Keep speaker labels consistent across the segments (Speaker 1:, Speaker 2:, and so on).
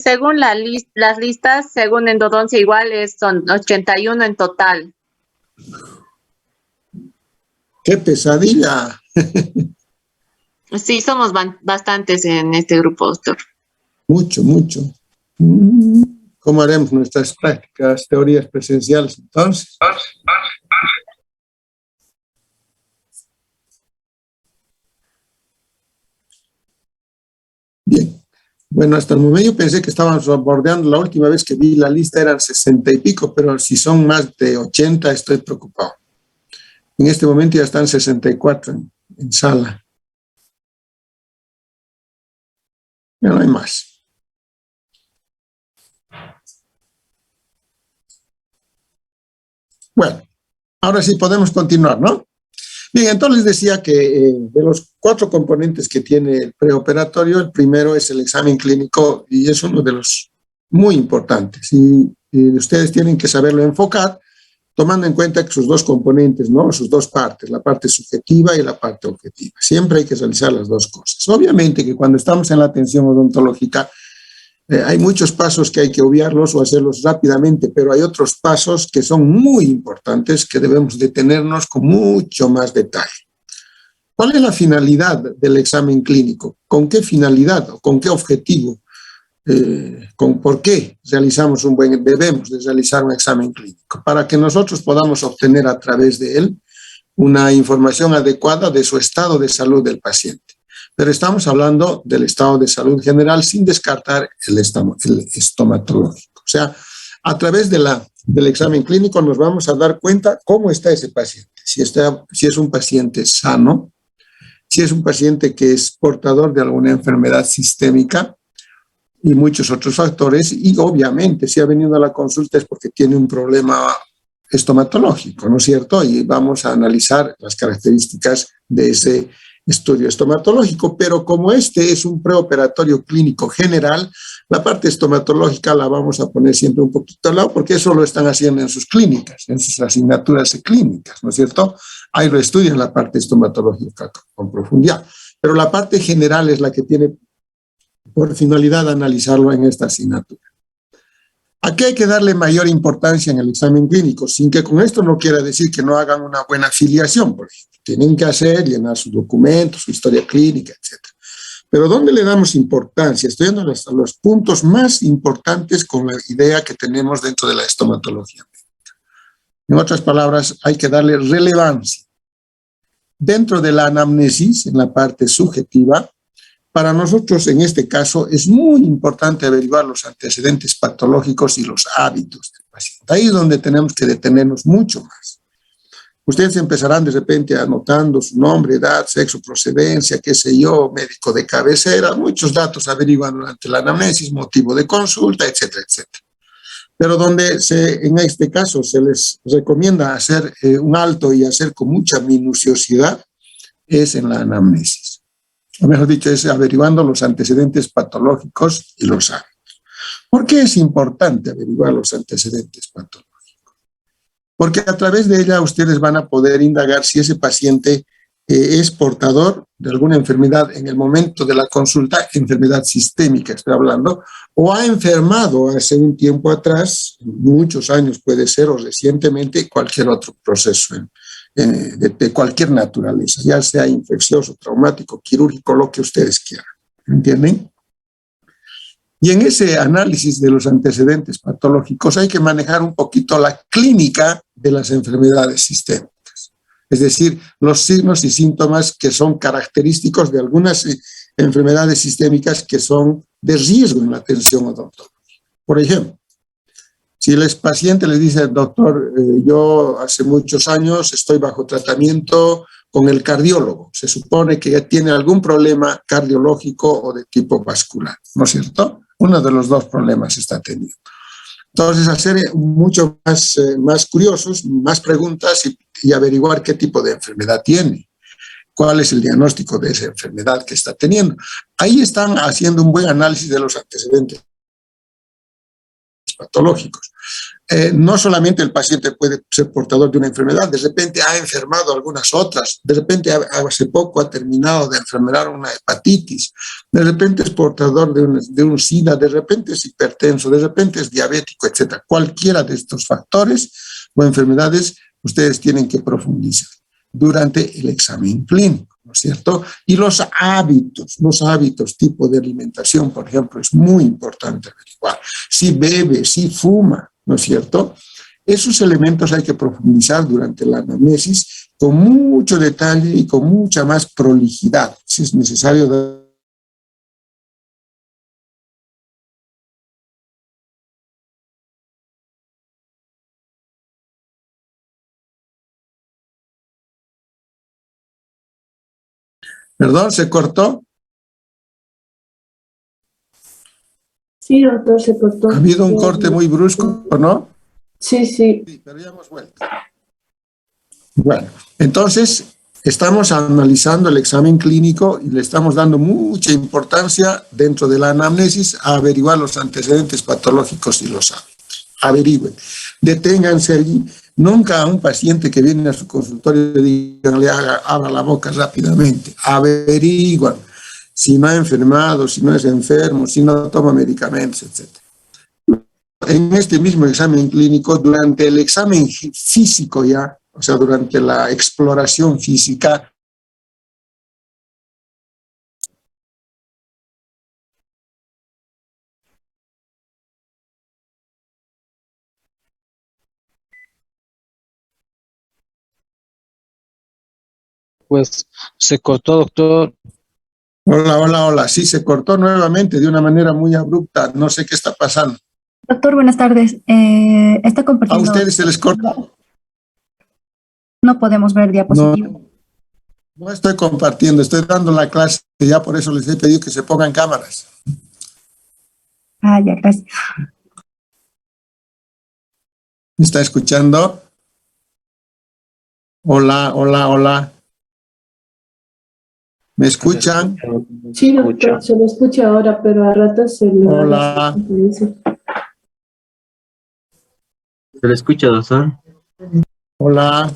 Speaker 1: Según las listas, según endodoncia igual, son 81 en total.
Speaker 2: ¡Qué pesadilla!
Speaker 1: Sí, somos bastantes en este grupo, doctor.
Speaker 2: Mucho, mucho. ¿Cómo haremos nuestras prácticas, teorías presenciales entonces? Bien. Bueno, hasta el momento yo pensé que estábamos bordeando, la última vez que vi la lista eran 60 y pico, pero si son más de 80 estoy preocupado. En este momento ya están 64 en sala. Ya no hay más. Bueno, ahora sí podemos continuar, ¿no? Bien, entonces les decía que de los 4 componentes que tiene el preoperatorio, el primero es el examen clínico y es uno de los muy importantes. Y ustedes tienen que saberlo enfocar, tomando en cuenta que sus 2 componentes, ¿no? Sus 2 partes, la parte subjetiva y la parte objetiva. Siempre hay que realizar las 2 cosas. Obviamente que cuando estamos en la atención odontológica, hay muchos pasos que hay que obviarlos o hacerlos rápidamente, pero hay otros pasos que son muy importantes que debemos detenernos con mucho más detalle. ¿Cuál es la finalidad del examen clínico? ¿Con qué finalidad o con qué objetivo? ¿Por qué debemos de realizar un examen clínico? Para que nosotros podamos obtener a través de él una información adecuada de su estado de salud del paciente. Pero estamos hablando del estado de salud general sin descartar el estomatológico. O sea, a través del examen clínico nos vamos a dar cuenta cómo está ese paciente. Si es un paciente sano, si es un paciente que es portador de alguna enfermedad sistémica y muchos otros factores, y obviamente si ha venido a la consulta es porque tiene un problema estomatológico, ¿no es cierto? Y vamos a analizar las características de ese estudio estomatológico, pero como este es un preoperatorio clínico general, la parte estomatológica la vamos a poner siempre un poquito al lado, porque eso lo están haciendo en sus clínicas, en sus asignaturas clínicas, ¿no es cierto? Ahí lo estudian la parte estomatológica con profundidad, pero la parte general es la que tiene por finalidad analizarlo en esta asignatura. Aquí hay que darle mayor importancia en el examen clínico, sin que con esto no quiera decir que no hagan una buena afiliación, por ejemplo. Tienen que llenar sus documentos, su historia clínica, etc. Pero ¿dónde le damos importancia? Estoy dando los puntos más importantes con la idea que tenemos dentro de la estomatología médica. En otras palabras, hay que darle relevancia. Dentro de la anamnesis, en la parte subjetiva, para nosotros, en este caso, es muy importante averiguar los antecedentes patológicos y los hábitos del paciente. Ahí es donde tenemos que detenernos mucho más. Ustedes empezarán de repente anotando su nombre, edad, sexo, procedencia, qué sé yo, médico de cabecera, muchos datos averiguan durante la anamnesis, motivo de consulta, etcétera, etcétera. Pero donde en este caso se les recomienda hacer un alto y hacer con mucha minuciosidad es en la anamnesis. O mejor dicho, es averiguando los antecedentes patológicos y los hábitos. ¿Por qué es importante averiguar los antecedentes patológicos? Porque a través de ella ustedes van a poder indagar si ese paciente es portador de alguna enfermedad en el momento de la consulta, enfermedad sistémica estoy hablando, o ha enfermado hace un tiempo atrás, muchos años puede ser, o recientemente, cualquier otro proceso de cualquier naturaleza, ya sea infeccioso, traumático, quirúrgico, lo que ustedes quieran. ¿Entienden? Y en ese análisis de los antecedentes patológicos hay que manejar un poquito la clínica de las enfermedades sistémicas. Es decir, los signos y síntomas que son característicos de algunas enfermedades sistémicas que son de riesgo en la atención odontológica. Por ejemplo, si el paciente le dice, doctor, yo hace muchos años estoy bajo tratamiento con el cardiólogo, se supone que ya tiene algún problema cardiológico o de tipo vascular, ¿no es cierto? Uno de los 2 problemas está teniendo. Entonces, hacer mucho más curiosos, más preguntas y averiguar qué tipo de enfermedad tiene, cuál es el diagnóstico de esa enfermedad que está teniendo. Ahí están haciendo un buen análisis de los antecedentes patológicos. no solamente el paciente puede ser portador de una enfermedad, de repente ha enfermado algunas otras, de repente hace poco ha terminado de enfermar una hepatitis, de repente es portador de un SIDA, de repente es hipertenso, de repente es diabético, etc. Cualquiera de estos factores o enfermedades ustedes tienen que profundizar durante el examen clínico, ¿no es cierto? Y los hábitos, tipo de alimentación, por ejemplo, es muy importante averiguar. Si bebe, si fuma, ¿no es cierto? Esos elementos hay que profundizar durante la anamnesis con mucho detalle y con mucha más prolijidad, si es necesario. ¿Perdón? ¿Se cortó?
Speaker 3: Sí, doctor, se cortó.
Speaker 2: Ha habido un corte muy brusco, ¿no?
Speaker 3: Sí, sí.
Speaker 2: Sí, pero ya hemos vuelto. Bueno, entonces estamos analizando el examen clínico y le estamos dando mucha importancia dentro de la anamnesis a averiguar los antecedentes patológicos y los hábitos. Averigüen, deténganse allí. Nunca a un paciente que viene a su consultorio le digan, abra la boca rápidamente. Averiguan si no ha enfermado, si no es enfermo, si no toma medicamentos, etc. En este mismo examen clínico, durante el examen físico ya, o sea, durante la exploración física,
Speaker 4: Pues se cortó, doctor.
Speaker 2: hola, sí, se cortó nuevamente de una manera muy abrupta, no sé qué está pasando.
Speaker 5: Doctor, buenas tardes. ¿Está
Speaker 2: ¿A
Speaker 5: compartiendo?
Speaker 2: ustedes se les corta?
Speaker 5: No podemos ver diapositiva.
Speaker 2: No estoy compartiendo, estoy dando la clase, ya por eso les he pedido que se pongan cámaras.
Speaker 5: Ah, ya, gracias.
Speaker 2: ¿Me está escuchando? Hola. ¿Me escuchan?
Speaker 3: Sí, doctor, se lo escucha ahora, pero a ratos se le va
Speaker 2: Hola.
Speaker 6: ¿Se le escucha, doctor?
Speaker 2: Hola.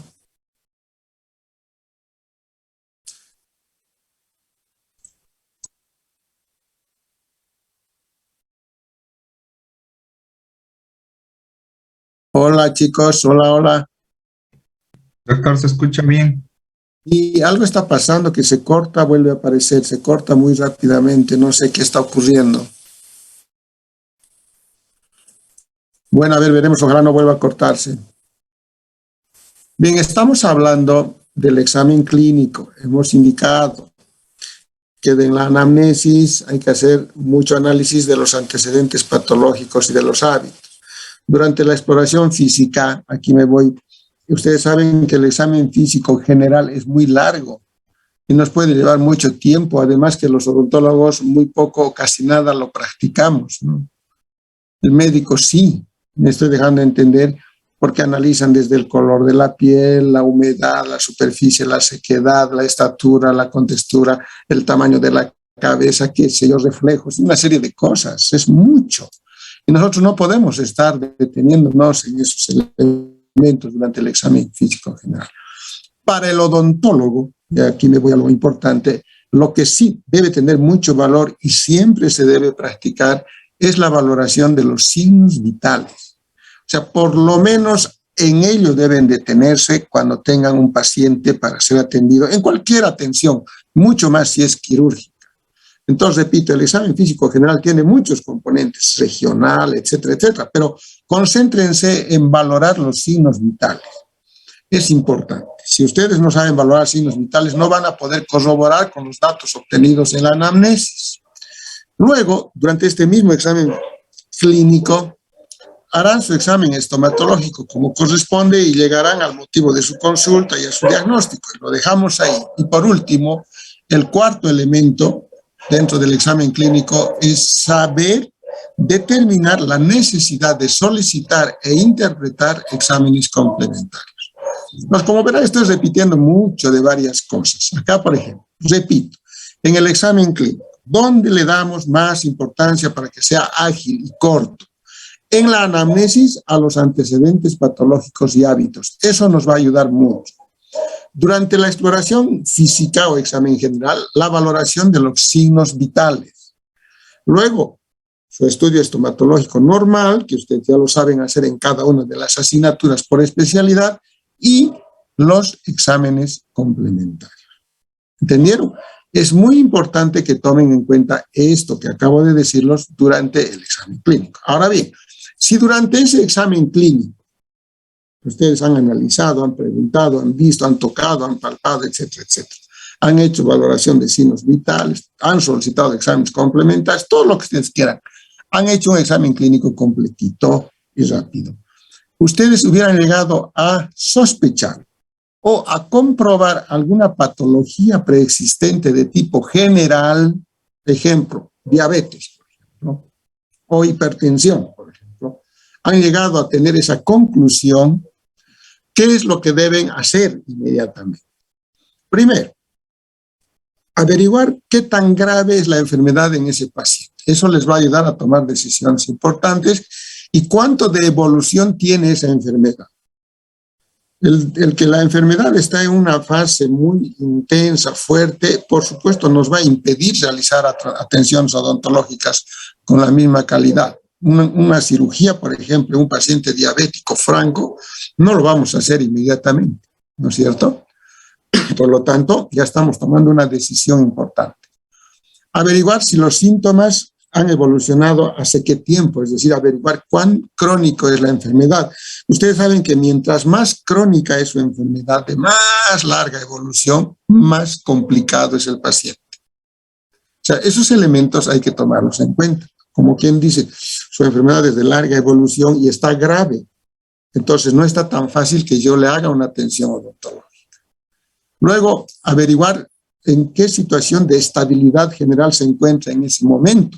Speaker 2: Hola, chicos. Hola.
Speaker 7: Doctor, ¿se escucha bien?
Speaker 2: Y algo está pasando que se corta, vuelve a aparecer, se corta muy rápidamente, no sé qué está ocurriendo. Bueno, a ver, veremos, ojalá no vuelva a cortarse. Bien, estamos hablando del examen clínico. Hemos indicado que en la anamnesis hay que hacer mucho análisis de los antecedentes patológicos y de los hábitos. Durante la exploración física, aquí me voy, ustedes saben que el examen físico general es muy largo y nos puede llevar mucho tiempo, además que los odontólogos muy poco o casi nada lo practicamos, ¿no? El médico sí, me estoy dejando entender, porque analizan desde el color de la piel, la humedad, la superficie, la sequedad, la estatura, la contextura, el tamaño de la cabeza, qué sé yo, reflejos, una serie de cosas, es mucho. Y nosotros no podemos estar deteniéndonos en esos elementos durante el examen físico general. Para el odontólogo, y aquí me voy a lo importante, lo que sí debe tener mucho valor y siempre se debe practicar es la valoración de los signos vitales. O sea, por lo menos en ello deben detenerse cuando tengan un paciente para ser atendido en cualquier atención, mucho más si es quirúrgica. Entonces, repito, el examen físico general tiene muchos componentes, regional, etcétera, pero concéntrense en valorar los signos vitales. Es importante. Si ustedes no saben valorar signos vitales, no van a poder corroborar con los datos obtenidos en la anamnesis. Luego, durante este mismo examen clínico, harán su examen estomatológico como corresponde y llegarán al motivo de su consulta y a su diagnóstico. Y lo dejamos ahí. Y por último, el cuarto elemento dentro del examen clínico es saber determinar la necesidad de solicitar e interpretar exámenes complementarios. Pues como verán, estoy repitiendo mucho de varias cosas. Acá, por ejemplo, repito, en el examen clínico, ¿dónde le damos más importancia para que sea ágil y corto? En la anamnesis, a los antecedentes patológicos y hábitos. Eso nos va a ayudar mucho. Durante la exploración física o examen general, la valoración de los signos vitales. Luego, su estudio estomatológico normal, que ustedes ya lo saben hacer en cada una de las asignaturas por especialidad, y los exámenes complementarios. ¿Entendieron? Es muy importante que tomen en cuenta esto que acabo de decirlos durante el examen clínico. Ahora bien, si durante ese examen clínico ustedes han analizado, han preguntado, han visto, han tocado, han palpado, etcétera, etcétera, han hecho valoración de signos vitales, han solicitado exámenes complementarios, todo lo que ustedes quieran, han hecho un examen clínico completito y rápido. Ustedes hubieran llegado a sospechar o a comprobar alguna patología preexistente de tipo general, ejemplo, diabetes, por ejemplo, o hipertensión, por ejemplo, han llegado a tener esa conclusión. ¿Qué es lo que deben hacer inmediatamente? Primero, averiguar qué tan grave es la enfermedad en ese paciente. Eso les va a ayudar a tomar decisiones importantes y cuánto de evolución tiene esa enfermedad. El que la enfermedad está en una fase muy intensa, fuerte, por supuesto nos va a impedir realizar atenciones odontológicas con la misma calidad. Una cirugía, por ejemplo, un paciente diabético franco, no lo vamos a hacer inmediatamente, ¿no es cierto? Por lo tanto, ya estamos tomando una decisión importante. Averiguar si los síntomas han evolucionado hace qué tiempo, es decir, averiguar cuán crónico es la enfermedad. Ustedes saben que mientras más crónica es su enfermedad, de más larga evolución, más complicado es el paciente. O sea, esos elementos hay que tomarlos en cuenta. Como quien dice, su enfermedad es de larga evolución y está grave. Entonces, no está tan fácil que yo le haga una atención odontológica. Luego, averiguar en qué situación de estabilidad general se encuentra en ese momento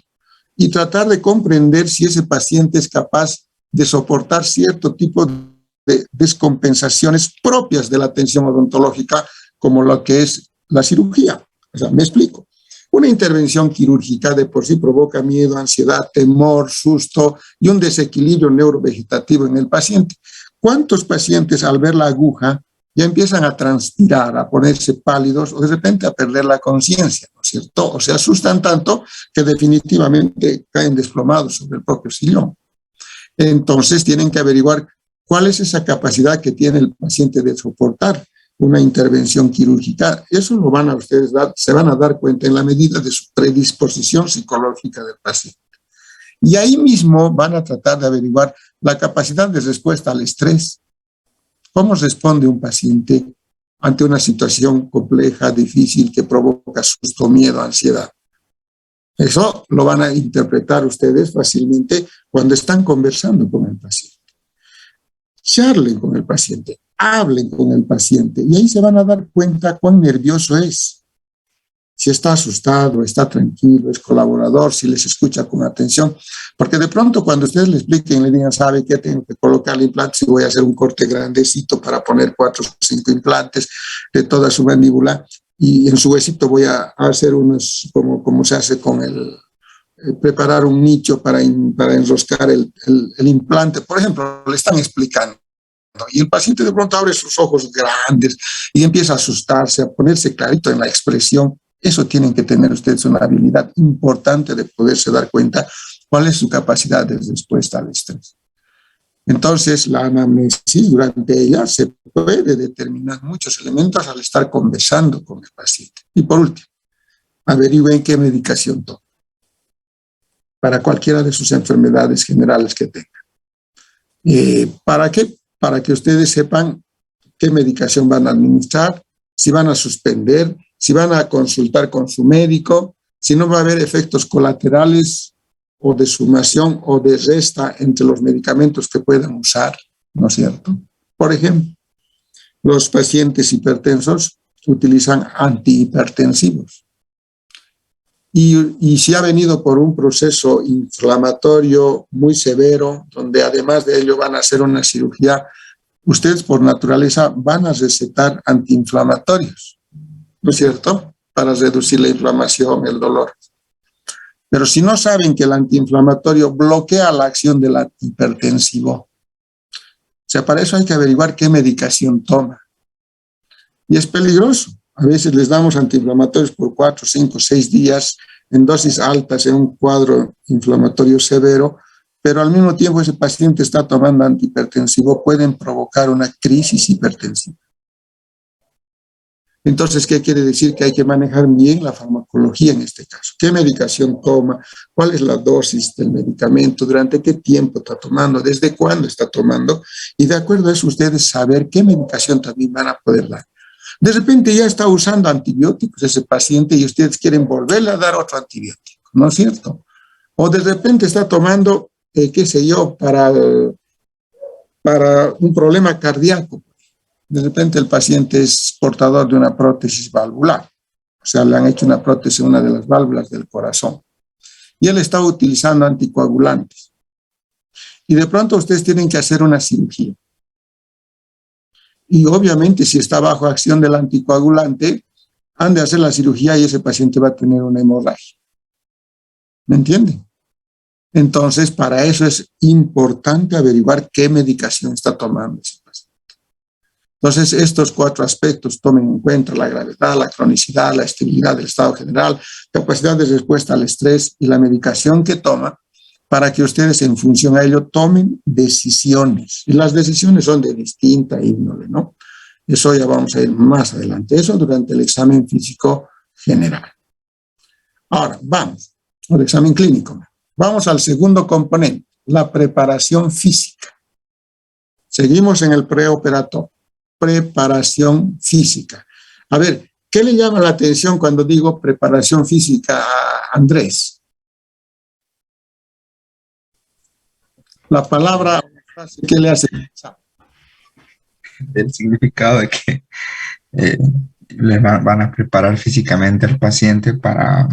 Speaker 2: y tratar de comprender si ese paciente es capaz de soportar cierto tipo de descompensaciones propias de la atención odontológica, como lo que es la cirugía. O sea, me explico. Una intervención quirúrgica de por sí provoca miedo, ansiedad, temor, susto y un desequilibrio neurovegetativo en el paciente. ¿Cuántos pacientes al ver la aguja ya empiezan a transpirar, a ponerse pálidos o de repente a perder la conciencia, ¿no es cierto? O se asustan tanto que definitivamente caen desplomados sobre el propio sillón. Entonces tienen que averiguar cuál es esa capacidad que tiene el paciente de soportar una intervención quirúrgica. Eso lo van a ustedes se van a dar cuenta en la medida de su predisposición psicológica del paciente. Y ahí mismo van a tratar de averiguar la capacidad de respuesta al estrés. ¿Cómo responde un paciente ante una situación compleja, difícil, que provoca susto, miedo, ansiedad? Eso lo van a interpretar ustedes fácilmente cuando están conversando con el paciente. Charlen con el paciente, hablen con el paciente y ahí se van a dar cuenta cuán nervioso es. Si está asustado, está tranquilo, es colaborador, si les escucha con atención. Porque de pronto cuando ustedes le expliquen, le digan, ¿sabe qué? Tengo que colocarle implantes y voy a hacer un corte grandecito para poner 4 o 5 implantes de toda su mandíbula y en su huesito voy a hacer unos, como se hace con preparar un nicho para enroscar el implante. Por ejemplo, le están explicando. Y el paciente de pronto abre sus ojos grandes y empieza a asustarse, a ponerse clarito en la expresión. Eso tienen que tener ustedes una habilidad importante de poderse dar cuenta cuál es su capacidad de respuesta al estrés. Entonces, la anamnesis, durante ella se puede determinar muchos elementos al estar conversando con el paciente. Y por último, averigüen qué medicación toma para cualquiera de sus enfermedades generales que tengan. ¿Para qué? Para que ustedes sepan qué medicación van a administrar, si van a suspender, si van a consultar con su médico, si no va a haber efectos colaterales o de sumación o de resta entre los medicamentos que puedan usar, ¿no es cierto? Por ejemplo, los pacientes hipertensos utilizan antihipertensivos. Y si ha venido por un proceso inflamatorio muy severo, donde además de ello van a hacer una cirugía, ustedes por naturaleza van a recetar antiinflamatorios, ¿no es cierto? Para reducir la inflamación, el dolor. Pero si no saben que el antiinflamatorio bloquea la acción del antihipertensivo, o sea, para eso hay que averiguar qué medicación toma. Y es peligroso. A veces les damos antiinflamatorios por 4, 5, 6 días en dosis altas en un cuadro inflamatorio severo, pero al mismo tiempo ese paciente está tomando antihipertensivo, pueden provocar una crisis hipertensiva. Entonces, ¿qué quiere decir? Que hay que manejar bien la farmacología en este caso. ¿Qué medicación toma? ¿Cuál es la dosis del medicamento? ¿Durante qué tiempo está tomando? ¿Desde cuándo está tomando? Y de acuerdo a eso, ustedes saber qué medicación también van a poder dar. De repente ya está usando antibióticos ese paciente y ustedes quieren volverle a dar otro antibiótico, ¿no es cierto? O de repente está tomando, qué sé yo, para un problema cardíaco. De repente el paciente es portador de una prótesis valvular, o sea, le han hecho una prótesis en una de las válvulas del corazón. Y él está utilizando anticoagulantes. Y de pronto ustedes tienen que hacer una cirugía. Y obviamente si está bajo acción del anticoagulante, han de hacer la cirugía y ese paciente va a tener una hemorragia. ¿Me entienden? Entonces, para eso es importante averiguar qué medicación está tomando ese paciente. Entonces, estos 4 aspectos tomen en cuenta: la gravedad, la cronicidad, la estabilidad del estado general, capacidad de respuesta al estrés y la medicación que toma, para que ustedes en función a ello tomen decisiones. Y las decisiones son de distinta índole, ¿no? Eso ya vamos a ir más adelante. Eso durante el examen físico general. Ahora, vamos al examen clínico. Vamos al segundo componente, la preparación física. Seguimos en el preoperatorio. Preparación física. A ver, ¿qué le llama la atención cuando digo preparación física a Andrés? La palabra, ¿qué le hace pensar?
Speaker 7: El significado de que van a preparar físicamente al paciente para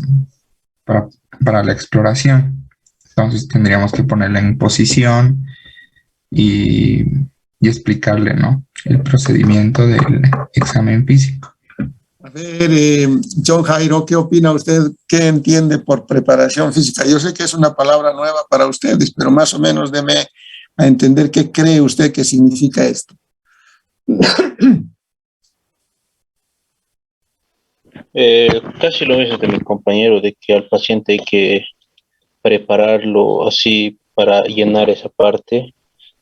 Speaker 7: la exploración. Entonces tendríamos que ponerle en posición y explicarle, ¿no?, el procedimiento del examen físico.
Speaker 2: A ver, John Jairo, ¿qué opina usted? ¿Qué entiende por preparación física? Yo sé que es una palabra nueva para ustedes, pero más o menos deme a entender qué cree usted que significa esto.
Speaker 8: Casi lo mismo de mi compañero, de que al paciente hay que prepararlo así para llenar esa parte,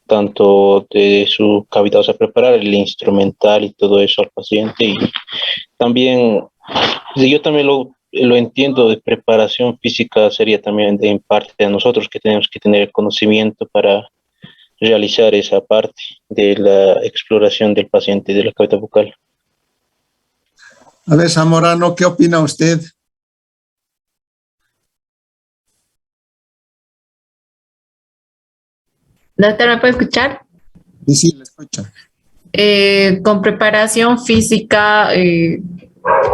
Speaker 8: tanto de su cavidad, o sea, preparar el instrumental y todo eso al paciente. Y también, yo también lo entiendo, de preparación física sería también en parte de nosotros, que tenemos que tener el conocimiento para realizar esa parte de la exploración del paciente de la cavidad bucal.
Speaker 2: A ver, Zamorano, ¿qué opina usted?
Speaker 1: Doctor, ¿me puede escuchar?
Speaker 2: Sí, sí, le escucho.
Speaker 1: Con preparación física,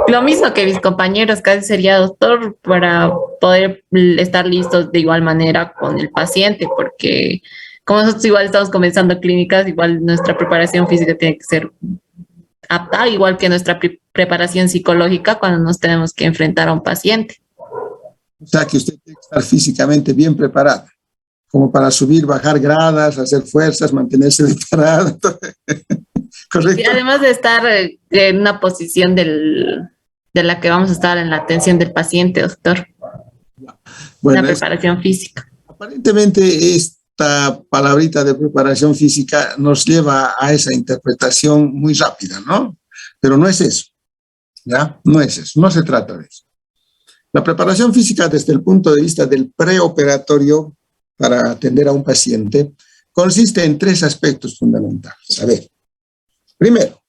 Speaker 1: lo mismo que mis compañeros, casi sería doctor, para poder estar listos de igual manera con el paciente, porque como nosotros igual estamos comenzando clínicas, igual nuestra preparación física tiene que ser apta, igual que nuestra preparación psicológica cuando nos tenemos que enfrentar a un paciente.
Speaker 2: O sea, que usted tiene que estar físicamente bien preparada, como para subir, bajar gradas, hacer fuerzas, mantenerse parada. ¿Correcto?
Speaker 1: Y además de estar en una posición de la que vamos a estar en la atención del paciente, doctor.
Speaker 2: Bueno,
Speaker 1: una preparación física.
Speaker 2: Aparentemente esta palabrita de preparación física nos lleva a esa interpretación muy rápida, ¿no? Pero no es eso, ¿ya? No es eso, no se trata de eso. La preparación física desde el punto de vista del preoperatorio para atender a un paciente consiste en 3 aspectos fundamentales. A ver, primero,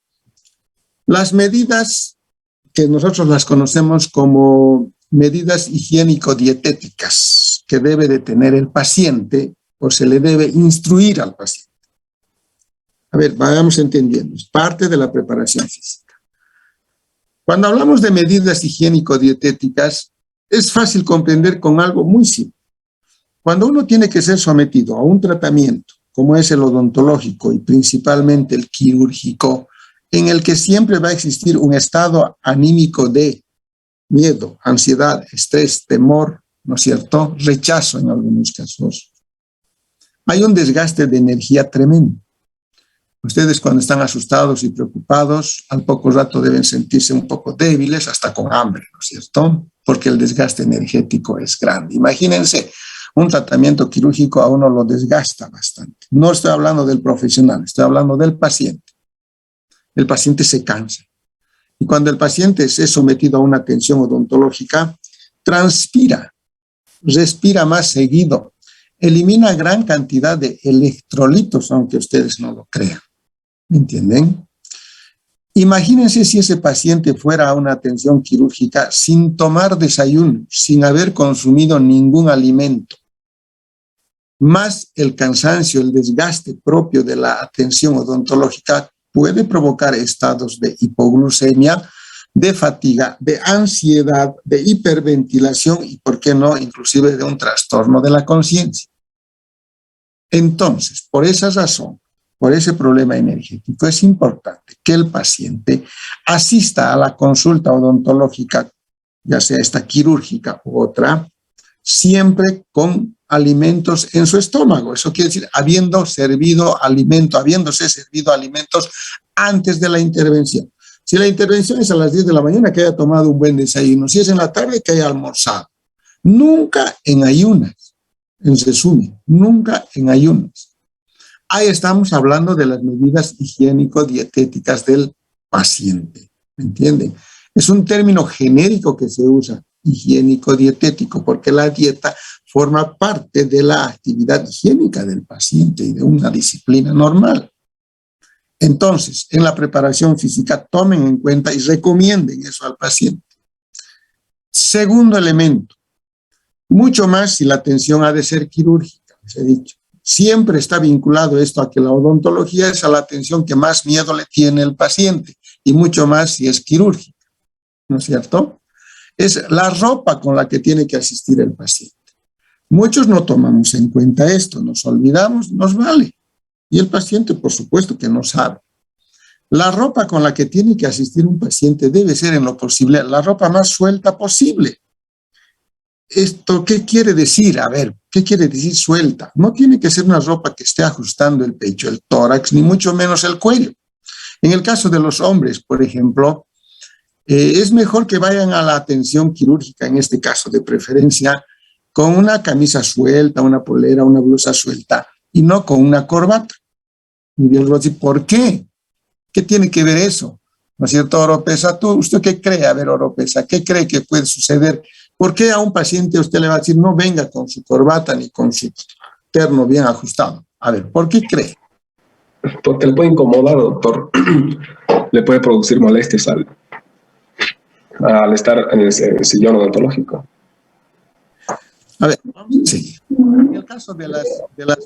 Speaker 2: las medidas que nosotros las conocemos como medidas higiénico-dietéticas que debe de tener el paciente o se le debe instruir al paciente. A ver, vayamos entendiendo, es parte de la preparación física. Cuando hablamos de medidas higiénico-dietéticas, es fácil comprender con algo muy simple. Cuando uno tiene que ser sometido a un tratamiento, como es el odontológico y principalmente el quirúrgico, en el que siempre va a existir un estado anímico de miedo, ansiedad, estrés, temor, ¿no es cierto? Rechazo en algunos casos. Hay un desgaste de energía tremendo. Ustedes cuando están asustados y preocupados, al poco rato deben sentirse un poco débiles, hasta con hambre, ¿no es cierto? Porque el desgaste energético es grande. Imagínense, un tratamiento quirúrgico a uno lo desgasta bastante. No estoy hablando del profesional, estoy hablando del paciente. El paciente se cansa. Y cuando el paciente es sometido a una atención odontológica, transpira, respira más seguido, elimina gran cantidad de electrolitos, aunque ustedes no lo crean. ¿Me entienden? Imagínense si ese paciente fuera a una atención quirúrgica sin tomar desayuno, sin haber consumido ningún alimento, más el cansancio, el desgaste propio de la atención odontológica puede provocar estados de hipoglucemia, de fatiga, de ansiedad, de hiperventilación y, ¿por qué no?, inclusive de un trastorno de la conciencia. Entonces, por esa razón, por ese problema energético, es importante que el paciente asista a la consulta odontológica, ya sea esta quirúrgica u otra, siempre con alimentos en su estómago. Eso quiere decir, habiéndose servido alimentos antes de la intervención. Si la intervención es a las 10 de la mañana, que haya tomado un buen desayuno. Si es en la tarde, que haya almorzado. Nunca en ayunas, en resumen, nunca en ayunas. Ahí estamos hablando de las medidas higiénico-dietéticas del paciente, ¿me entienden? Es un término genérico que se usa, higiénico-dietético, porque la dieta forma parte de la actividad higiénica del paciente y de una disciplina normal. Entonces, en la preparación física, tomen en cuenta y recomienden eso al paciente. Segundo elemento, mucho más si la atención ha de ser quirúrgica, les he dicho. Siempre está vinculado esto a que la odontología es a la atención que más miedo le tiene el paciente, y mucho más si es quirúrgica, ¿no es cierto? Es la ropa con la que tiene que asistir el paciente. Muchos no tomamos en cuenta esto, nos olvidamos, nos vale. Y el paciente, por supuesto que no sabe. La ropa con la que tiene que asistir un paciente debe ser en lo posible la ropa más suelta posible. ¿Esto qué quiere decir? A ver, ¿qué quiere decir suelta? No tiene que ser una ropa que esté ajustando el pecho, el tórax, ni mucho menos el cuello. En el caso de los hombres, por ejemplo, es mejor que vayan a la atención quirúrgica, en este caso de preferencia, con una camisa suelta, una polera, una blusa suelta, y no con una corbata. Y Dios va a decir, ¿por qué? ¿Qué tiene que ver eso? ¿No es cierto, Oropesa? ¿Usted qué cree? A ver, Oropesa, ¿qué cree que puede suceder? ¿Por qué a un paciente usted le va a decir no venga con su corbata ni con su terno bien ajustado? A ver, ¿por qué cree?
Speaker 9: Porque le puede incomodar, doctor. Le puede producir molestias al estar en el sillón odontológico.
Speaker 2: A ver, vamos a seguir. En el caso de las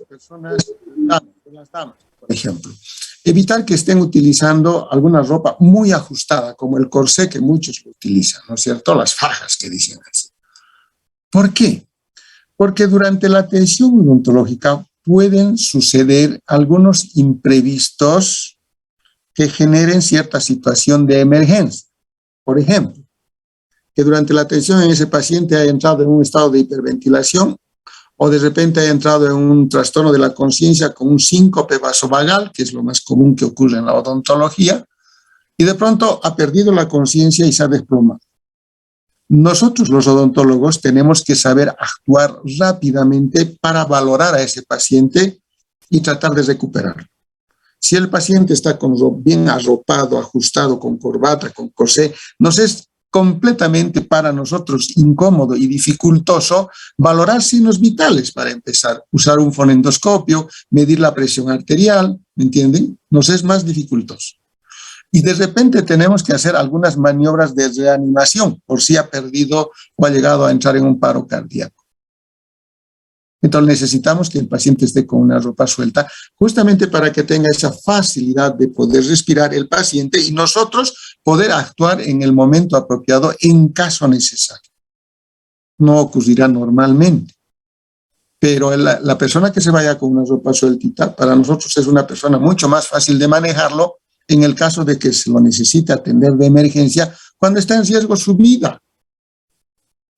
Speaker 2: personas, de las damas, por ejemplo, evitar que estén utilizando alguna ropa muy ajustada, como el corsé que muchos lo utilizan, ¿no es cierto? Las fajas que dicen así. ¿Por qué? Porque durante la atención odontológica pueden suceder algunos imprevistos que generen cierta situación de emergencia. Por ejemplo, que durante la atención en ese paciente haya entrado en un estado de hiperventilación o de repente haya entrado en un trastorno de la conciencia con un síncope vasovagal, que es lo más común que ocurre en la odontología, y de pronto ha perdido la conciencia y se ha desplomado. Nosotros los odontólogos tenemos que saber actuar rápidamente para valorar a ese paciente y tratar de recuperarlo. Si el paciente está bien arropado, ajustado, con corbata, con corsé, nos es completamente para nosotros incómodo y dificultoso valorar signos vitales para empezar. Usar un fonendoscopio, medir la presión arterial, ¿me entienden? Nos es más dificultoso. Y de repente tenemos que hacer algunas maniobras de reanimación por si ha perdido o ha llegado a entrar en un paro cardíaco. Entonces necesitamos que el paciente esté con una ropa suelta justamente para que tenga esa facilidad de poder respirar el paciente y nosotros poder actuar en el momento apropiado en caso necesario. No ocurrirá normalmente, pero la persona que se vaya con una ropa sueltita, para nosotros es una persona mucho más fácil de manejarlo en el caso de que se lo necesite atender de emergencia cuando está en riesgo su vida.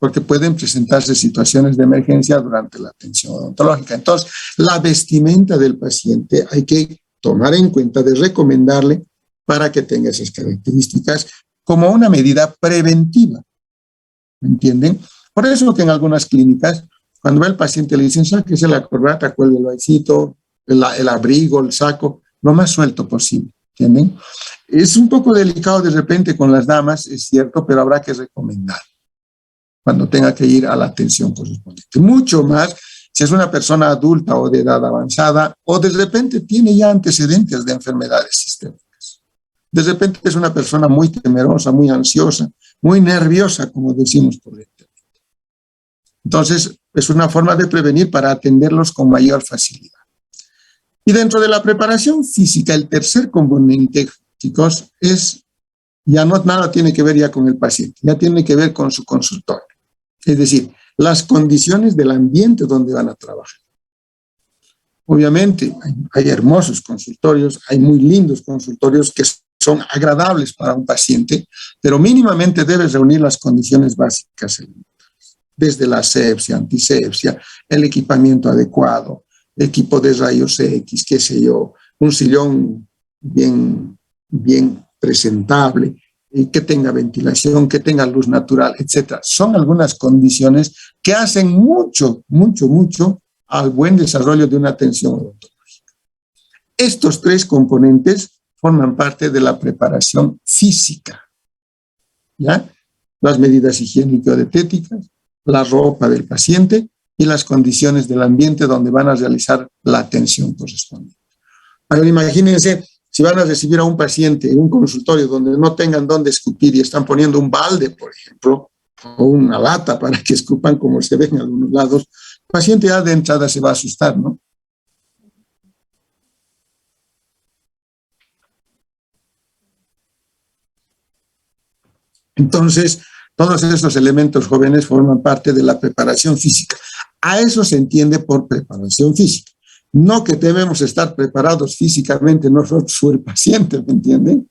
Speaker 2: porque pueden presentarse situaciones de emergencia durante la atención odontológica. Entonces, la vestimenta del paciente hay que tomar en cuenta de recomendarle para que tenga esas características como una medida preventiva. ¿Me entienden? Por eso que en algunas clínicas, cuando ve al paciente le dicen, sáquese la corbata, cuelgue el vaicito, el abrigo, el saco, lo más suelto posible. ¿Entienden? Es un poco delicado de repente con las damas, es cierto, pero habrá que recomendar cuando tenga que ir a la atención correspondiente. Mucho más si es una persona adulta o de edad avanzada o de repente tiene ya antecedentes de enfermedades sistémicas. De repente es una persona muy temerosa, muy ansiosa, muy nerviosa, como decimos correctamente. Entonces, es una forma de prevenir para atenderlos con mayor facilidad. Y dentro de la preparación física, el tercer componente, chicos, es, ya no nada tiene que ver ya con el paciente, ya tiene que ver con su consultorio. Es decir, las condiciones del ambiente donde van a trabajar. Obviamente, hay hermosos consultorios, hay muy lindos consultorios que son agradables para un paciente, pero mínimamente debes reunir las condiciones básicas elementales, desde la asepsia, antisepsia, el equipamiento adecuado, equipo de rayos X, qué sé yo, un sillón bien presentable, que tenga ventilación, que tenga luz natural, etc. Son algunas condiciones que hacen mucho al buen desarrollo de una atención odontológica. Estos tres componentes forman parte de la preparación física, ¿ya? Las medidas higiénico-dietéticas, la ropa del paciente y las condiciones del ambiente donde van a realizar la atención correspondiente. Ahora imagínense, si van a recibir a un paciente en un consultorio donde no tengan dónde escupir y están poniendo un balde, por ejemplo, o una lata para que escupan como se ve en algunos lados, el paciente ya de entrada se va a asustar, ¿no? Entonces, todos esos elementos jóvenes forman parte de la preparación física. A eso se entiende por preparación física. No que debemos estar preparados físicamente nosotros o el paciente, ¿me entienden?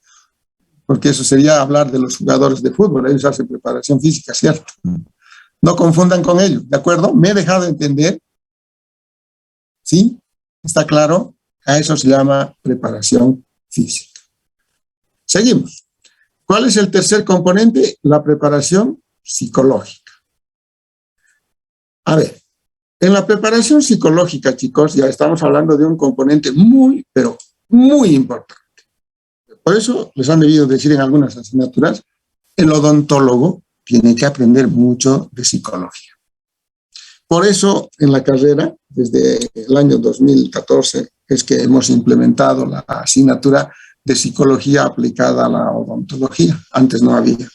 Speaker 2: Porque eso sería hablar de los jugadores de fútbol, ellos hacen preparación física, ¿cierto? No confundan con ellos, ¿de acuerdo? ¿Me he dejado entender? ¿Sí? ¿Está claro? A eso se llama preparación física. Seguimos. ¿Cuál es el tercer componente? La preparación psicológica. A ver, en la preparación psicológica, chicos, ya estamos hablando de un componente muy, pero muy importante. Por eso les han debido decir en algunas asignaturas, el odontólogo tiene que aprender mucho de psicología. Por eso, en la carrera, desde el año 2014, es que hemos implementado la asignatura de psicología aplicada a la odontología. Antes no había,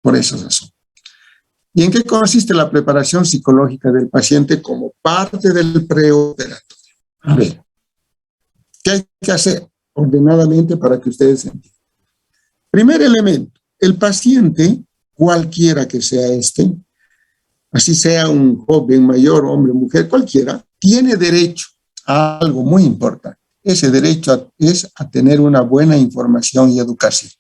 Speaker 2: por esa razón. ¿Y en qué consiste la preparación psicológica del paciente como parte del preoperatorio? A ver, ¿qué hay que hacer ordenadamente para que ustedes entiendan? Primer elemento, el paciente, cualquiera que sea este, así sea un joven, mayor, hombre, mujer, cualquiera, tiene derecho a algo muy importante. Ese derecho es a tener una buena información y educación.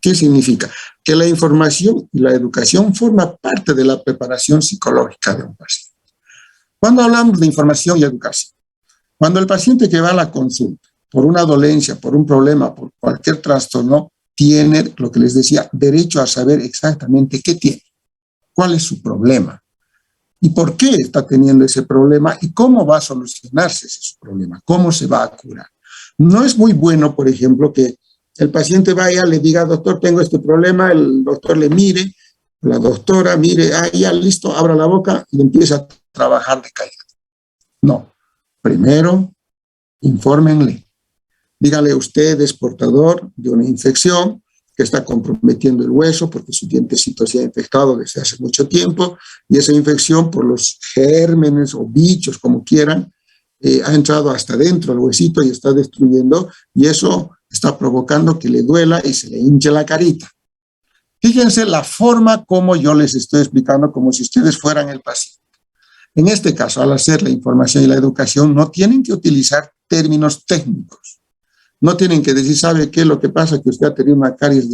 Speaker 2: ¿Qué significa? Que la información y la educación forman parte de la preparación psicológica de un paciente. Cuando hablamos de información y educación, cuando el paciente que va a la consulta por una dolencia, por un problema, por cualquier trastorno, tiene, lo que les decía, derecho a saber exactamente qué tiene, cuál es su problema y por qué está teniendo ese problema y cómo va a solucionarse ese problema, cómo se va a curar. No es muy bueno, por ejemplo, que el paciente vaya, le diga, doctor, tengo este problema, el doctor le mire, la doctora mire, ya listo, abra la boca y empieza a trabajar de callado. No, primero, infórmenle. Dígale, usted es portador de una infección que está comprometiendo el hueso porque su dientecito se ha infectado desde hace mucho tiempo y esa infección por los gérmenes o bichos, como quieran, ha entrado hasta dentro del huesito y está destruyendo y eso está provocando que le duela y se le hinche la carita. Fíjense la forma como yo les estoy explicando, como si ustedes fueran el paciente. En este caso, al hacer la información y la educación, no tienen que utilizar términos técnicos. No tienen que decir, ¿sabe qué? Lo que pasa es que usted ha tenido una caries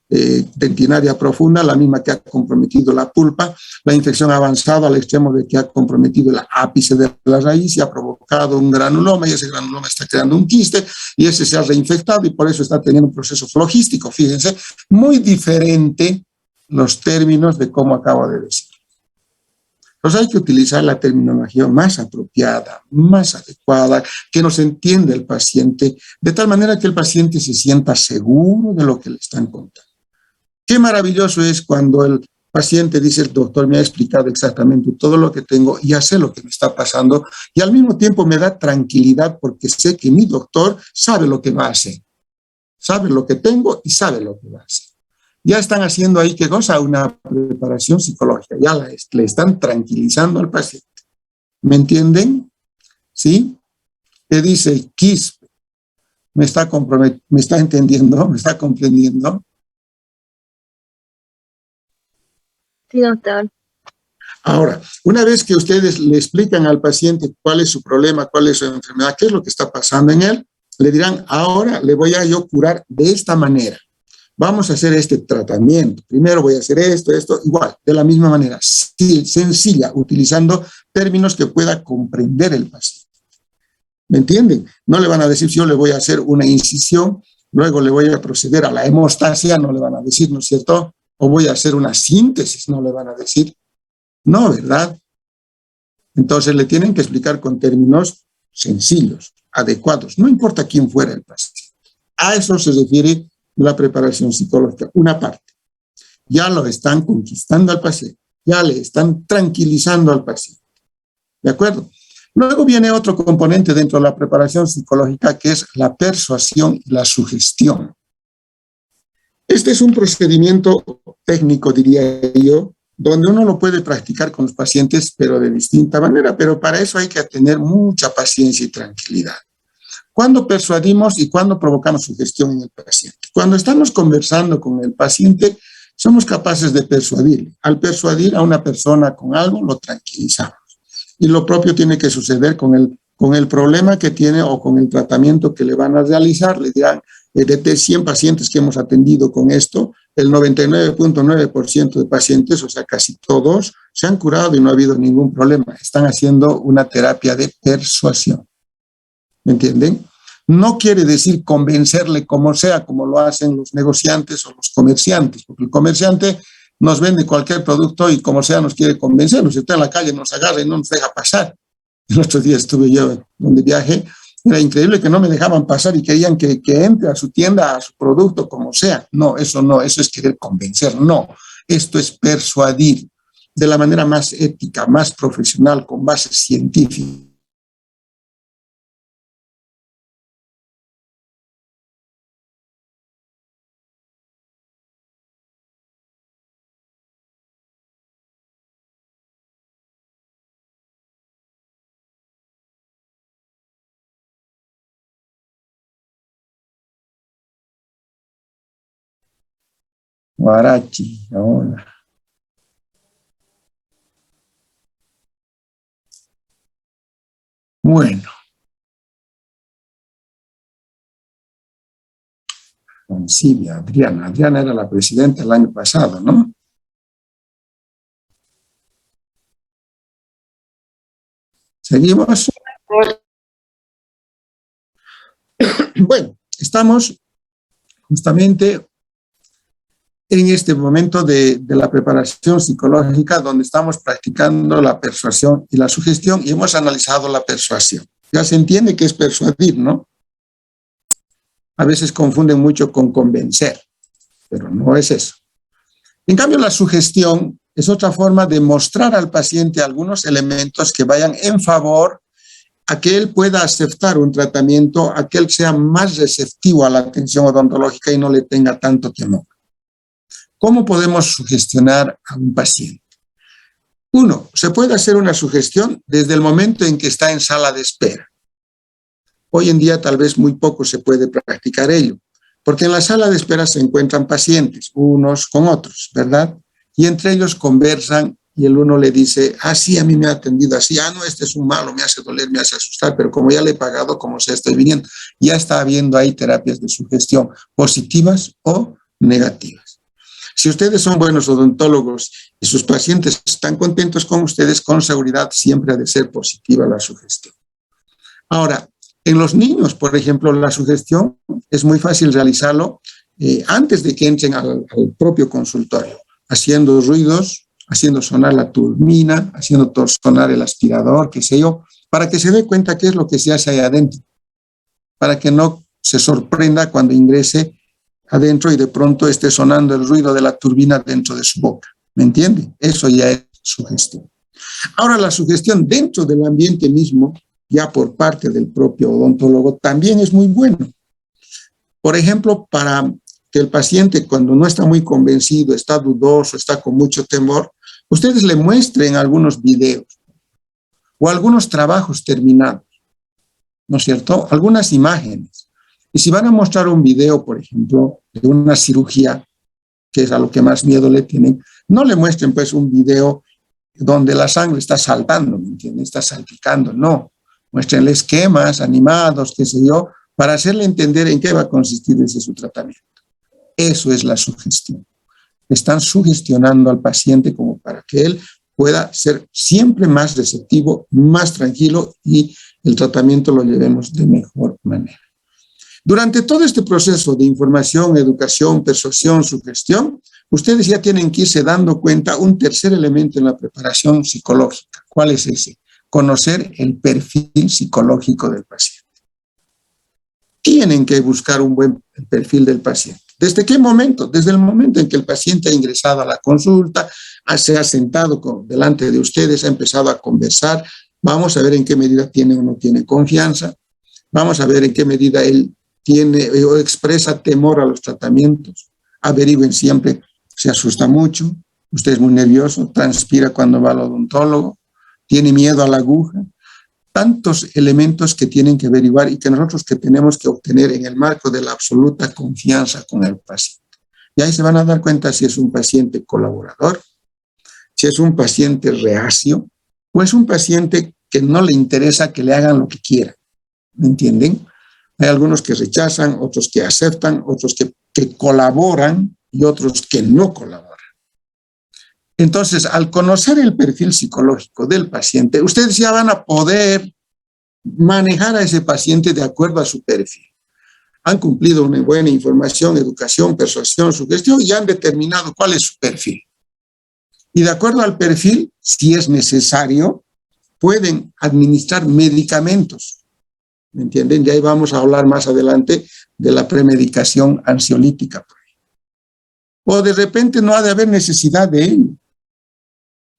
Speaker 2: dentinaria profunda, la misma que ha comprometido la pulpa. La infección ha avanzado al extremo de que ha comprometido el ápice de la raíz y ha provocado un granuloma, y ese granuloma está creando un quiste, y ese se ha reinfectado y por eso está teniendo un proceso flogístico. Fíjense, muy diferente los términos de cómo acabo de decir. Entonces hay que utilizar la terminología más apropiada, más adecuada, que nos entienda el paciente, de tal manera que el paciente se sienta seguro de lo que le están contando. Qué maravilloso es cuando el paciente dice: el doctor me ha explicado exactamente todo lo que tengo, ya sé lo que me está pasando, y al mismo tiempo me da tranquilidad porque sé que mi doctor sabe lo que va a hacer, sabe lo que tengo y sabe lo que va a hacer. Ya están haciendo ahí, ¿qué cosa? Una preparación psicológica, ya le están tranquilizando al paciente. ¿Me entienden? ¿Sí? ¿Qué dice Quispe? ¿Me está entendiendo? ¿Me está comprendiendo?
Speaker 10: Sí, doctor.
Speaker 2: Ahora, una vez que ustedes le explican al paciente cuál es su problema, cuál es su enfermedad, qué es lo que está pasando en él, le dirán: ahora le voy a yo curar de esta manera. Vamos a hacer este tratamiento. Primero voy a hacer esto, igual, de la misma manera, sencilla, utilizando términos que pueda comprender el paciente. ¿Me entienden? No le van a decir: si yo le voy a hacer una incisión, luego le voy a proceder a la hemostasia, no le van a decir, ¿no es cierto? O voy a hacer una síntesis, no le van a decir. No, ¿verdad? Entonces le tienen que explicar con términos sencillos, adecuados, no importa quién fuera el paciente. A eso se refiere la preparación psicológica, una parte. Ya lo están conquistando al paciente, ya le están tranquilizando al paciente. ¿De acuerdo? Luego viene otro componente dentro de la preparación psicológica, que es la persuasión y la sugestión. Este es un procedimiento técnico, diría yo, donde uno lo puede practicar con los pacientes, pero de distinta manera, pero para eso hay que tener mucha paciencia y tranquilidad. ¿Cuándo persuadimos y cuándo provocamos sugestión en el paciente? Cuando estamos conversando con el paciente, somos capaces de persuadirle. Al persuadir a una persona con algo, lo tranquilizamos. Y lo propio tiene que suceder con el problema que tiene o con el tratamiento que le van a realizar. Le dirán: de 100 pacientes que hemos atendido con esto, el 99.9% de pacientes, o sea, casi todos, se han curado y no ha habido ningún problema. Están haciendo una terapia de persuasión. ¿Me entienden? No quiere decir convencerle como sea, como lo hacen los negociantes o los comerciantes, porque el comerciante nos vende cualquier producto y como sea nos quiere convencer. Si está en la calle, nos agarra y no nos deja pasar. El otro día estuve yo donde viajé, era increíble que no me dejaban pasar y querían que entre a su tienda, a su producto, como sea. No, eso es querer convencer, no. Esto es persuadir de la manera más ética, más profesional, con base científica. Guarachi, ahora. Bueno. Con Silvia, Adriana. Adriana era la presidenta el año pasado, ¿no? ¿Seguimos? Bueno, estamos justamente en este momento de la preparación psicológica, donde estamos practicando la persuasión y la sugestión, y hemos analizado la persuasión. Ya se entiende que es persuadir, ¿no? A veces confunden mucho con convencer, pero no es eso. En cambio, la sugestión es otra forma de mostrar al paciente algunos elementos que vayan en favor a que él pueda aceptar un tratamiento, a que él sea más receptivo a la atención odontológica y no le tenga tanto temor. ¿Cómo podemos sugestionar a un paciente? Uno, se puede hacer una sugestión desde el momento en que está en sala de espera. Hoy en día tal vez muy poco se puede practicar ello, porque en la sala de espera se encuentran pacientes, unos con otros, ¿verdad? Y entre ellos conversan y el uno le dice: ah, sí, a mí me ha atendido así, no, este es un malo, me hace doler, me hace asustar, pero como ya le he pagado, como sea, estoy viniendo. Ya está habiendo ahí terapias de sugestión, positivas o negativas. Si ustedes son buenos odontólogos y sus pacientes están contentos con ustedes, con seguridad siempre ha de ser positiva la sugestión. Ahora, en los niños, por ejemplo, la sugestión es muy fácil realizarlo antes de que entren al propio consultorio, haciendo ruidos, haciendo sonar la turbina, haciendo sonar el aspirador, qué sé yo, para que se dé cuenta qué es lo que se hace ahí adentro, para que no se sorprenda cuando ingrese adentro y de pronto esté sonando el ruido de la turbina dentro de su boca. ¿Me entiende? Eso ya es sugestión. Ahora, la sugestión dentro del ambiente mismo, ya por parte del propio odontólogo, también es muy bueno. Por ejemplo, para que el paciente, cuando no está muy convencido, está dudoso, está con mucho temor, ustedes le muestren algunos videos o algunos trabajos terminados, ¿no es cierto? Algunas imágenes. Y si van a mostrar un video, por ejemplo, de una cirugía, que es a lo que más miedo le tienen, no le muestren pues un video donde la sangre está saltando, ¿me entienden? Está salpicando, no. Muéstrenle esquemas animados, qué sé yo, para hacerle entender en qué va a consistir ese su tratamiento. Eso es la sugestión. Están sugestionando al paciente como para que él pueda ser siempre más receptivo, más tranquilo y el tratamiento lo llevemos de mejor manera. Durante todo este proceso de información, educación, persuasión, sugestión, ustedes ya tienen que irse dando cuenta un tercer elemento en la preparación psicológica. ¿Cuál es ese? Conocer el perfil psicológico del paciente. Tienen que buscar un buen perfil del paciente. ¿Desde qué momento? Desde el momento en que el paciente ha ingresado a la consulta, se ha sentado delante de ustedes, ha empezado a conversar. Vamos a ver en qué medida tiene o no tiene confianza. Vamos a ver en qué medida él tiene o expresa temor a los tratamientos. Averigüen siempre, se asusta mucho, usted es muy nervioso, transpira cuando va al odontólogo, tiene miedo a la aguja. Tantos elementos que tienen que averiguar y que nosotros que tenemos que obtener en el marco de la absoluta confianza con el paciente. Y ahí se van a dar cuenta si es un paciente colaborador, si es un paciente reacio o es un paciente que no le interesa que le hagan lo que quiera. ¿Me entienden? Hay algunos que rechazan, otros que aceptan, otros que colaboran y otros que no colaboran. Entonces, al conocer el perfil psicológico del paciente, ustedes ya van a poder manejar a ese paciente de acuerdo a su perfil. Han cumplido una buena información, educación, persuasión, sugestión y han determinado cuál es su perfil. Y de acuerdo al perfil, si es necesario, pueden administrar medicamentos. ¿Me entienden? Y ahí vamos a hablar más adelante de la premedicación ansiolítica. O de repente no ha de haber necesidad de ello.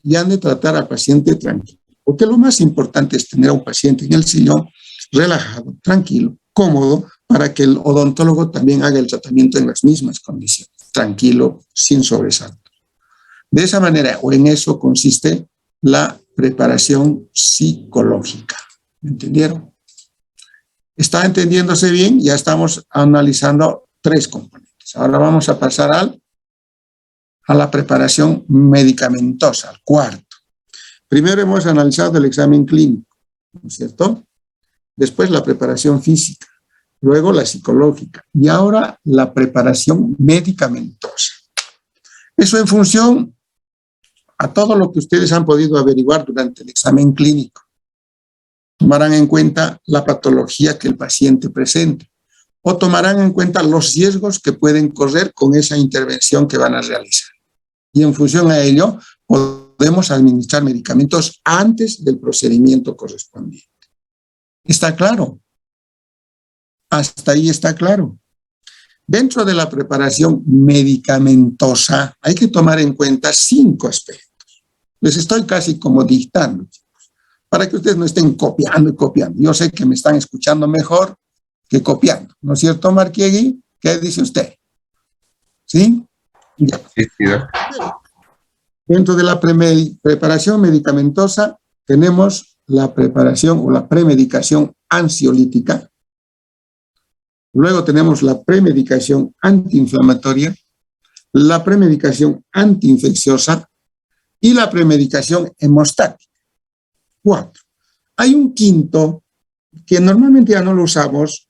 Speaker 2: Y han de tratar al paciente tranquilo. Porque lo más importante es tener a un paciente en el sillón relajado, tranquilo, cómodo, para que el odontólogo también haga el tratamiento en las mismas condiciones, tranquilo, sin sobresaltos. De esa manera, o en eso consiste la preparación psicológica. ¿Me entendieron? ¿Está entendiéndose bien? Ya estamos analizando 3 componentes. Ahora vamos a pasar a la preparación medicamentosa, al cuarto. Primero hemos analizado el examen clínico, ¿no es cierto? Después la preparación física, luego la psicológica y ahora la preparación medicamentosa. Eso en función a todo lo que ustedes han podido averiguar durante el examen clínico. Tomarán en cuenta la patología que el paciente presenta o tomarán en cuenta los riesgos que pueden correr con esa intervención que van a realizar. Y en función a ello, podemos administrar medicamentos antes del procedimiento correspondiente. ¿Está claro? Hasta ahí está claro. Dentro de la preparación medicamentosa hay que tomar en cuenta 5 aspectos. Les estoy casi como dictando, chicos, para que ustedes no estén copiando y copiando. Yo sé que me están escuchando mejor que copiando, ¿no es cierto, Marquiegui? ¿Qué dice usted? ¿Sí? Ya. Dentro de la preparación medicamentosa tenemos la preparación o la premedicación ansiolítica. Luego tenemos la premedicación antiinflamatoria, la premedicación antiinfecciosa y la premedicación hemostática. 4. Hay un quinto que normalmente ya no lo usamos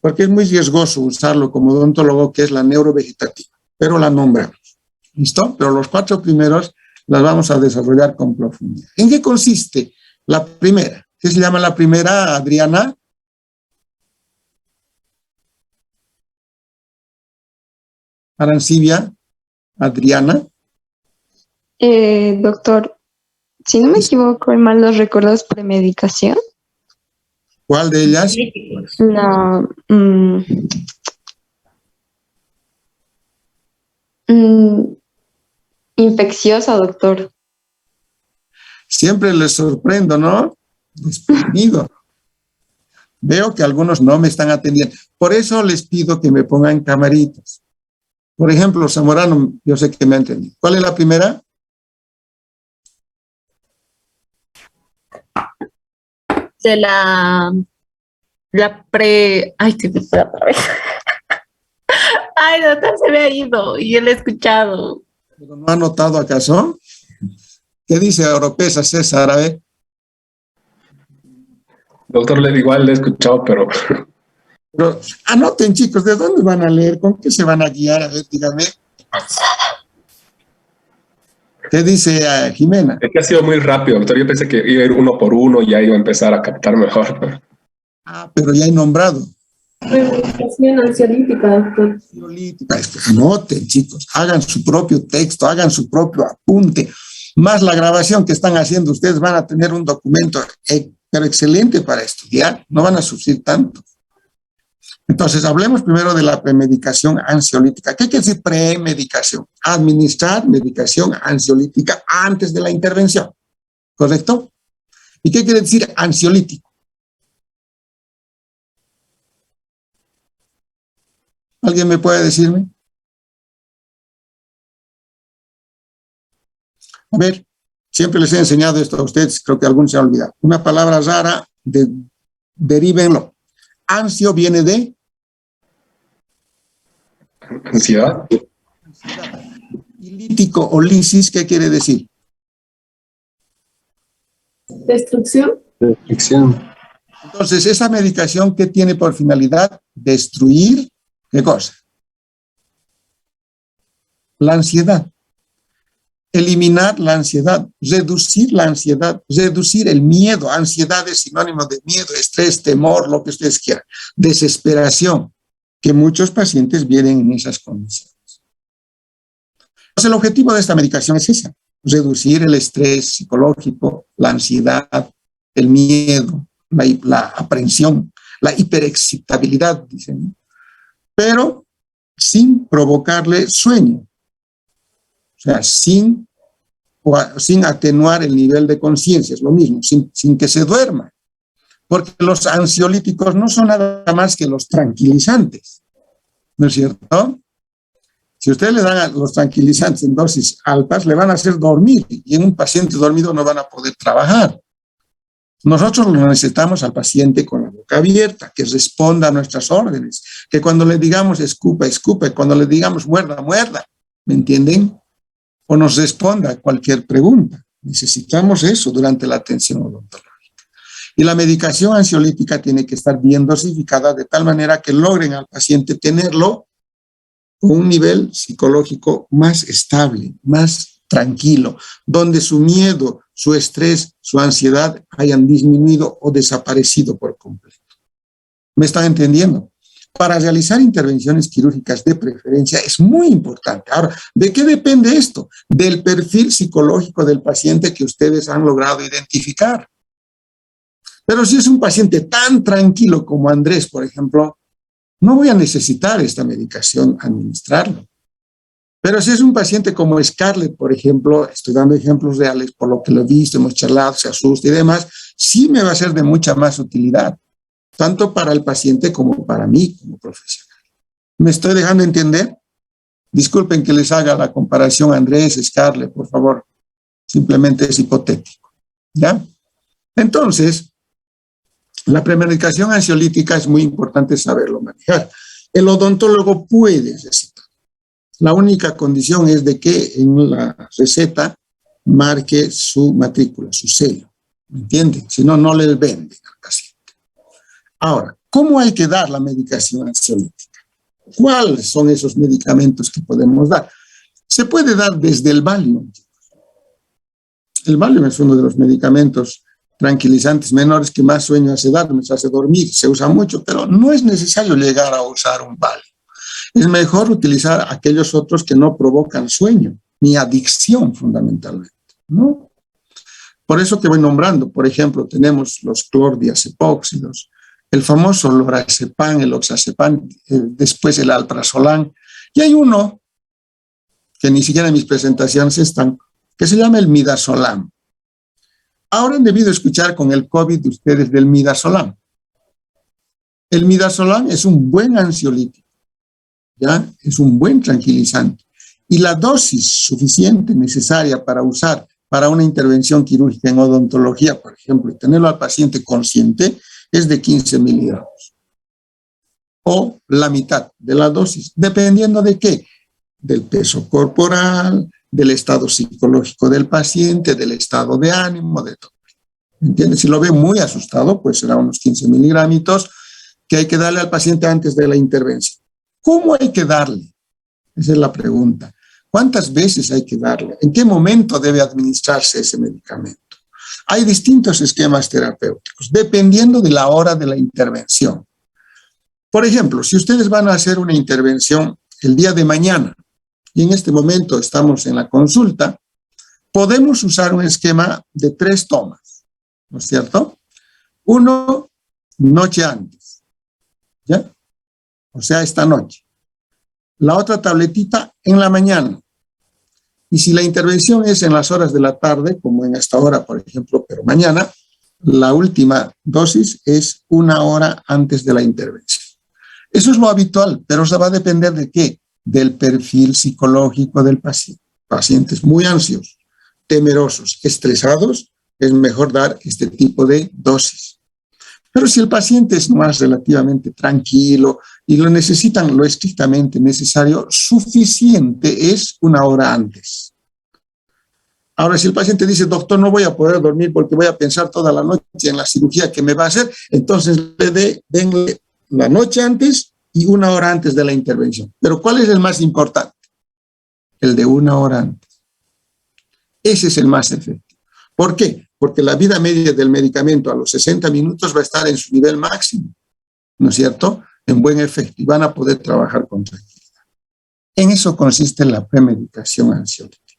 Speaker 2: porque es muy riesgoso usarlo como odontólogo, que es la neurovegetativa, pero la nombramos. ¿Listo? Pero los 4 primeros las vamos a desarrollar con profundidad. ¿En qué consiste la primera? ¿Qué se llama la primera, Adriana? Arancibia, Adriana.
Speaker 10: Doctor, si no me equivoco, en mal los recuerdos premedicación.
Speaker 2: ¿Cuál de ellas?
Speaker 10: La infecciosa, doctor.
Speaker 2: Siempre les sorprendo, ¿no? Desprevenido. Veo que algunos no me están atendiendo. Por eso les pido que me pongan camaritas. Por ejemplo, Zamorano, yo sé que me ha entendido. ¿Cuál es la primera?
Speaker 1: De ay, que me fue otra vez. Ay, doctor, se me ha ido y él he escuchado.
Speaker 2: ¿Pero no ha notado acaso? ¿Qué dice Oropesa, César? A ver.
Speaker 9: Doctor, igual le he escuchado, pero
Speaker 2: anoten, chicos, ¿de dónde van a leer? ¿Con qué se van a guiar? A ver, dígame. ¿Qué dice Jimena?
Speaker 9: es que ha sido muy rápido, doctor. Yo pensé que iba a ir uno por uno y ya iba a empezar a captar mejor.
Speaker 2: Ah, pero ya he nombrado.
Speaker 3: Medicación ansiolítica, doctor.
Speaker 2: Ansiolítica. Anoten, chicos, hagan su propio texto, hagan su propio apunte, más la grabación que están haciendo. Ustedes van a tener un documento pero excelente para estudiar, no van a sufrir tanto. Entonces, hablemos primero de la premedicación ansiolítica. ¿Qué quiere decir premedicación? Administrar medicación ansiolítica antes de la intervención, ¿correcto? ¿Y qué quiere decir ansiolítico? ¿Alguien me puede decirme? A ver, siempre les he enseñado esto a ustedes, creo que algunos se han olvidado. Una palabra rara, derívenlo. Ansio viene de...
Speaker 9: Ansiedad.
Speaker 2: Y lítico o lisis, ¿qué quiere decir?
Speaker 3: Destrucción.
Speaker 9: Destrucción.
Speaker 2: Entonces, esa medicación, ¿qué tiene por finalidad? Destruir, ¿qué cosa? La ansiedad. Eliminar la ansiedad, reducir la ansiedad, reducir el miedo. Ansiedad es sinónimo de miedo, estrés, temor, lo que ustedes quieran. Desesperación, que muchos pacientes vienen en esas condiciones. Entonces, el objetivo de esta medicación es esa, reducir el estrés psicológico, la ansiedad, el miedo, la aprensión, la hiperexcitabilidad, dicen, pero sin provocarle sueño. O sea, sin atenuar el nivel de conciencia, es lo mismo, sin que se duerma. Porque los ansiolíticos no son nada más que los tranquilizantes, ¿no es cierto? Si ustedes le dan a los tranquilizantes en dosis altas, le van a hacer dormir, y en un paciente dormido no van a poder trabajar. Nosotros lo necesitamos al paciente con la boca abierta, que responda a nuestras órdenes, que cuando le digamos escupa, escupe, cuando le digamos muerda, muerda, ¿me entienden? O nos responda a cualquier pregunta. Necesitamos eso durante la atención odontológica. Y la medicación ansiolítica tiene que estar bien dosificada de tal manera que logren al paciente tenerlo con un nivel psicológico más estable, más tranquilo, donde su miedo, su estrés, su ansiedad hayan disminuido o desaparecido por completo. ¿Me están entendiendo? Para realizar intervenciones quirúrgicas de preferencia es muy importante. Ahora, ¿de qué depende esto? Del perfil psicológico del paciente que ustedes han logrado identificar. Pero si es un paciente tan tranquilo como Andrés, por ejemplo, no voy a necesitar esta medicación administrarlo. Pero si es un paciente como Scarlett, por ejemplo, estoy dando ejemplos reales por lo que lo he visto, hemos charlado, se asusta y demás, sí me va a ser de mucha más utilidad, tanto para el paciente como para mí como profesional. ¿Me estoy dejando entender? Disculpen que les haga la comparación Andrés, Scarlett, por favor. Simplemente es hipotético, ¿ya? Entonces, la premedicación ansiolítica es muy importante saberlo manejar. El odontólogo puede recetar. La única condición es de que en la receta marque su matrícula, su sello. ¿Me entienden? Si no, no le venden al paciente. Ahora, ¿cómo hay que dar la medicación ansiolítica? ¿Cuáles son esos medicamentos que podemos dar? Se puede dar desde el Valium. El Valium es uno de los medicamentos tranquilizantes menores que más sueño hace dar, nos hace dormir, se usa mucho, pero no es necesario llegar a usar un Valium. Es mejor utilizar aquellos otros que no provocan sueño, ni adicción fundamentalmente, ¿no? Por eso que voy nombrando, por ejemplo, tenemos los clordiazepóxidos, el famoso lorazepam, el oxazepam, después el alprazolam, y hay uno que ni siquiera en mis presentaciones están, que se llama el midazolam. Ahora han debido escuchar con el COVID de ustedes del midazolam. El midazolam es un buen ansiolítico, ¿ya? Es un buen tranquilizante. Y la dosis suficiente necesaria para usar para una intervención quirúrgica en odontología, por ejemplo, y tenerlo al paciente consciente, es de 15 miligramos. O la mitad de la dosis, dependiendo de qué, del peso corporal, del estado psicológico del paciente, del estado de ánimo, de todo. ¿Entiendes? Si lo ve muy asustado, pues será unos 15 miligramitos que hay que darle al paciente antes de la intervención. ¿Cómo hay que darle? Esa es la pregunta. ¿Cuántas veces hay que darle? ¿En qué momento debe administrarse ese medicamento? Hay distintos esquemas terapéuticos, dependiendo de la hora de la intervención. Por ejemplo, si ustedes van a hacer una intervención el día de mañana, y en este momento estamos en la consulta, podemos usar un esquema de 3 tomas, ¿no es cierto? Uno, noche antes, ¿ya? O sea, esta noche. La otra tabletita en la mañana. Y si la intervención es en las horas de la tarde, como en esta hora, por ejemplo, pero mañana, la última dosis es 1 hora antes de la intervención. Eso es lo habitual, pero eso va a depender de qué, del perfil psicológico del paciente. Pacientes muy ansiosos, temerosos, estresados, es mejor dar este tipo de dosis. Pero si el paciente es más relativamente tranquilo y lo necesitan lo estrictamente necesario, suficiente es 1 hora antes. Ahora, si el paciente dice, doctor, no voy a poder dormir porque voy a pensar toda la noche en la cirugía que me va a hacer, entonces denle la noche antes y 1 hora antes de la intervención. Pero ¿cuál es el más importante? El de 1 hora antes. Ese es el más efectivo. ¿Por qué? Porque la vida media del medicamento a los 60 minutos va a estar en su nivel máximo, ¿no es cierto? En buen efecto, y van a poder trabajar con tranquilidad. En eso consiste la premedicación ansiolítica.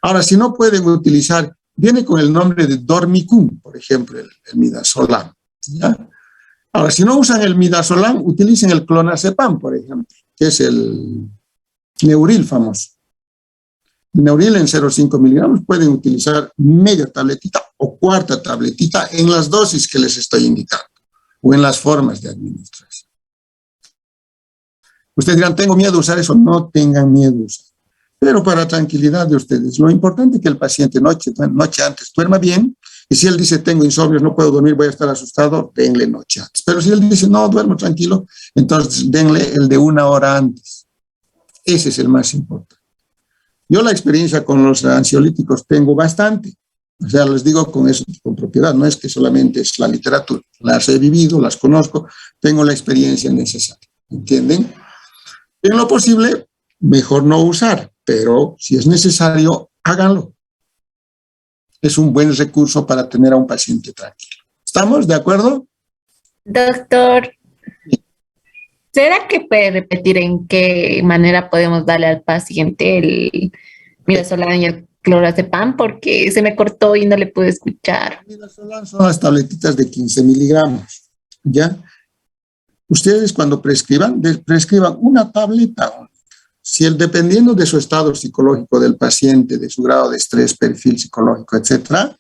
Speaker 2: Ahora, si no pueden utilizar, viene con el nombre de Dormicum, por ejemplo, el midazolam, ¿ya? Ahora, si no usan el midazolam, utilicen el clonazepam, por ejemplo, que es el Neuril famoso. Neuril en 0,5 miligramos, pueden utilizar media tabletita o cuarta tabletita en las dosis que les estoy indicando o en las formas de administración. Ustedes dirán, tengo miedo de usar eso. No tengan miedo de usar. Pero para tranquilidad de ustedes, lo importante es que el paciente noche antes duerma bien. Y si él dice, tengo insomnios, no puedo dormir, voy a estar asustado, denle noche antes. Pero si él dice, no, duermo tranquilo, entonces denle el de 1 hora antes. Ese es el más importante. Yo la experiencia con los ansiolíticos tengo bastante. O sea, les digo con eso, con propiedad. No es que solamente es la literatura. Las he vivido, las conozco, tengo la experiencia necesaria. ¿Entienden? En lo posible, mejor no usar, pero si es necesario, háganlo. Es un buen recurso para tener a un paciente tranquilo. ¿Estamos de acuerdo?
Speaker 1: Doctor, ¿será que puede repetir en qué manera podemos darle al paciente el midazolam y el clonazepam? Porque se me cortó y no le pude escuchar.
Speaker 2: El midazolam son las tabletitas de 15 miligramos, ¿ya? Ustedes cuando prescriban una tableta. Si dependiendo de su estado psicológico del paciente, de su grado de estrés, perfil psicológico, etcétera,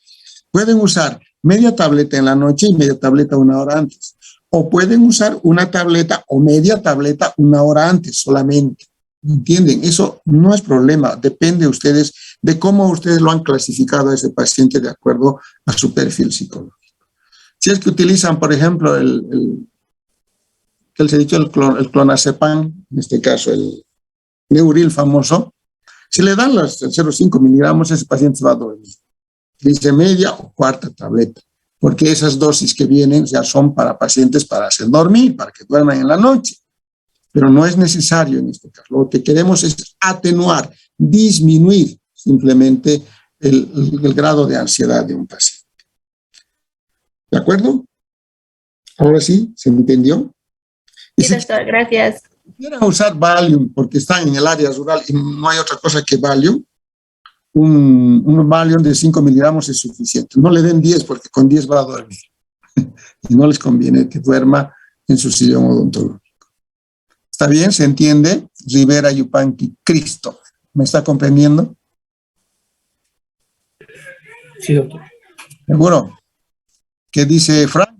Speaker 2: pueden usar media tableta en la noche y media tableta 1 hora antes. O pueden usar una tableta o media tableta 1 hora antes solamente. ¿Entienden? Eso no es problema. Depende de ustedes, de cómo ustedes lo han clasificado a ese paciente de acuerdo a su perfil psicológico. Si es que utilizan, por ejemplo, el clonazepam, en este caso el Neuril famoso, si le dan los 0,5 miligramos, ese paciente se va a dormir. Dice media o cuarta tableta, porque esas dosis que vienen ya son para pacientes para hacer dormir, para que duerman en la noche. pero no es necesario en este caso. Lo que queremos es atenuar, disminuir simplemente el grado de ansiedad de un paciente. ¿De acuerdo? Ahora sí, ¿se entendió? Y
Speaker 1: Sí, doctor, gracias.
Speaker 2: si quieran usar Valium, porque están en el área rural y no hay otra cosa que Valium, un Valium de 5 miligramos es suficiente. No le den 10 porque con 10 va a dormir. Y no les conviene que duerma en su sillón odontológico. ¿Está bien? ¿Se entiende? Rivera Yupanqui Cristo. ¿Me está comprendiendo?
Speaker 9: Sí, doctor.
Speaker 2: ¿Seguro? ¿Qué dice Frank?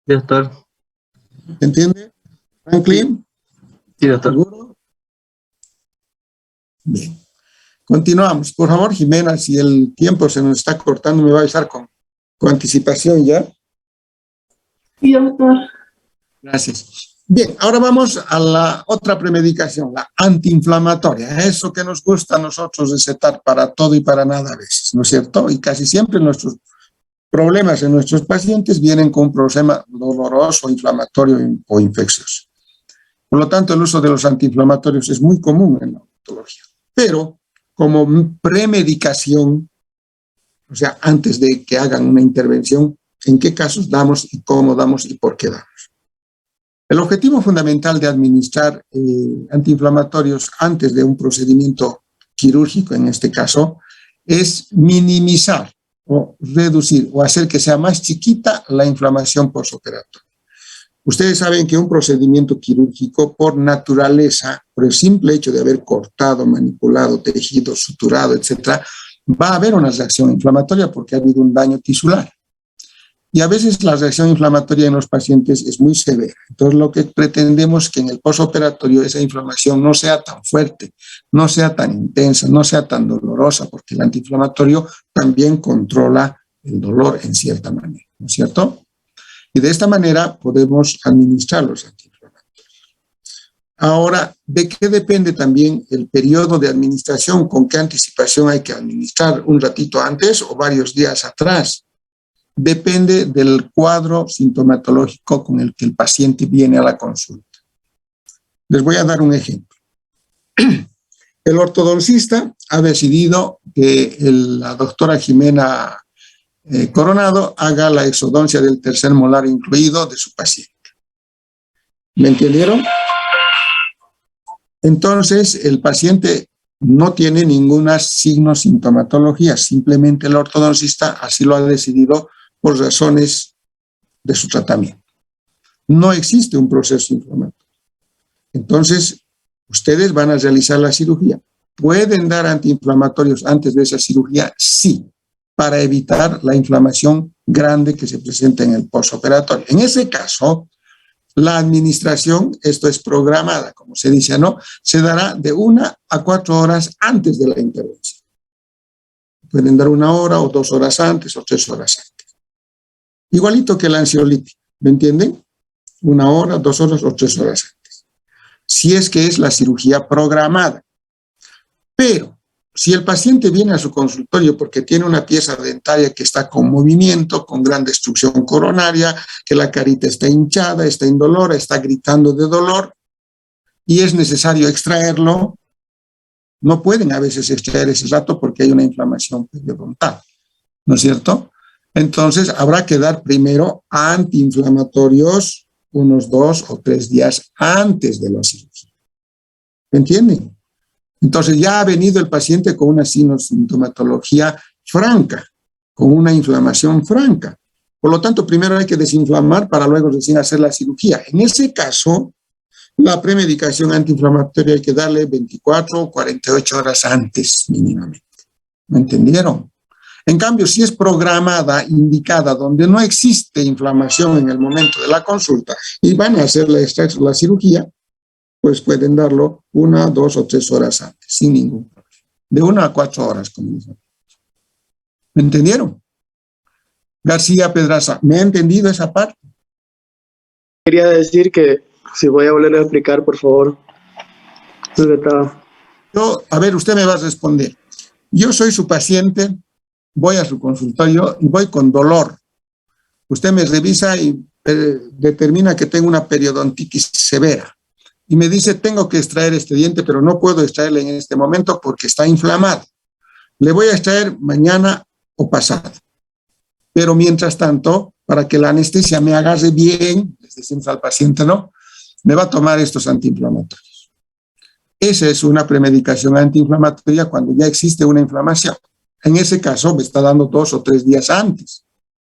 Speaker 6: Sí, doctor.
Speaker 2: ¿Se entiende? Franklin.
Speaker 6: Sí, doctor.
Speaker 2: ¿Seguro? Bien. Continuamos. Por favor, Jimena, si el tiempo se nos está cortando, me va a avisar con anticipación ya.
Speaker 3: Sí, doctor.
Speaker 2: Gracias. Bien, ahora vamos a la otra premedicación, la antiinflamatoria. Eso que nos gusta a nosotros recetar para todo y para nada a veces, ¿no es cierto? Y casi siempre nuestros problemas en nuestros pacientes vienen con un problema doloroso, inflamatorio o infeccioso. Por lo tanto, el uso de los antiinflamatorios es muy común en la odontología. Pero como premedicación, o sea, antes de que hagan una intervención, ¿en qué casos damos y cómo damos y por qué damos? El objetivo fundamental de administrar antiinflamatorios antes de un procedimiento quirúrgico, en este caso, es minimizar o reducir o hacer que sea más chiquita la inflamación postoperatoria. Ustedes saben que un procedimiento quirúrgico, por naturaleza, por el simple hecho de haber cortado, manipulado, tejido, suturado, etcétera, va a haber una reacción inflamatoria porque ha habido un daño tisular. Y a veces la reacción inflamatoria en los pacientes es muy severa. Entonces, lo que pretendemos es que en el postoperatorio esa inflamación no sea tan fuerte, no sea tan intensa, no sea tan dolorosa, porque el antiinflamatorio también controla el dolor en cierta manera, ¿no es cierto? Y de esta manera podemos administrar los antiinflamatorios. Ahora, ¿de qué depende también el periodo de administración? ¿Con qué anticipación hay que administrar? ¿Un ratito antes o varios días atrás? Depende del cuadro sintomatológico con el que el paciente viene a la consulta. Les voy a dar un ejemplo. El ortodoncista ha decidido que la doctora Jimena Coronado haga la exodoncia del tercer molar incluido de su paciente. ¿Me entendieron? Entonces, el paciente no tiene ninguna sintomatología, simplemente el ortodoncista así lo ha decidido por razones de su tratamiento. No existe un proceso inflamatorio. Entonces, ustedes van a realizar la cirugía. ¿Pueden dar antiinflamatorios antes de esa cirugía? Sí, para evitar la inflamación grande que se presenta en el postoperatorio. En ese caso, la administración, esto es programada, como se dice, ¿no? Se dará de 1 a 4 horas antes de la intervención. Pueden dar 1 hora o 2 horas antes o 3 horas antes. Igualito que la ansiolítica, ¿me entienden? 1 hora, 2 horas o 3 horas antes. Si es que es la cirugía programada. Pero si el paciente viene a su consultorio porque tiene una pieza dentaria que está con movimiento, con gran destrucción coronaria, que la carita está hinchada, está indolora, está gritando de dolor y es necesario extraerlo, no pueden a veces extraer ese rato porque hay una inflamación periodontal, ¿no es cierto? Entonces habrá que dar primero antiinflamatorios unos 2 o 3 días antes de la cirugía. ¿Me entienden? Entonces ya ha venido el paciente con una sintomatología franca, con una inflamación franca. Por lo tanto, primero hay que desinflamar para luego recién hacer la cirugía. En ese caso, la premedicación antiinflamatoria hay que darle 24 o 48 horas antes mínimamente. ¿Me entendieron? En cambio, si es programada, indicada, donde no existe inflamación en el momento de la consulta y van a hacer la cirugía, pues pueden darlo 1, 2 o 3 horas antes, sin ningún problema. De 1 a 4 horas, como dicen. ¿Me entendieron? García Pedraza, ¿me ha entendido esa parte?
Speaker 11: Quería decir que, si voy a volver a explicar, por favor.
Speaker 2: A ver, usted me va a responder. Yo soy su paciente, voy a su consultorio y voy con dolor. usted me revisa y determina que tengo una periodontitis severa. Y me dice, tengo que extraer este diente, pero no puedo extraerle en este momento porque está inflamado. Le voy a extraer mañana o pasado. Pero mientras tanto, para que la anestesia me agarre bien, les decimos al paciente, ¿no? Me va a tomar estos antiinflamatorios. Esa es una premedicación antiinflamatoria cuando ya existe una inflamación. En ese caso, me está dando 2 o 3 días antes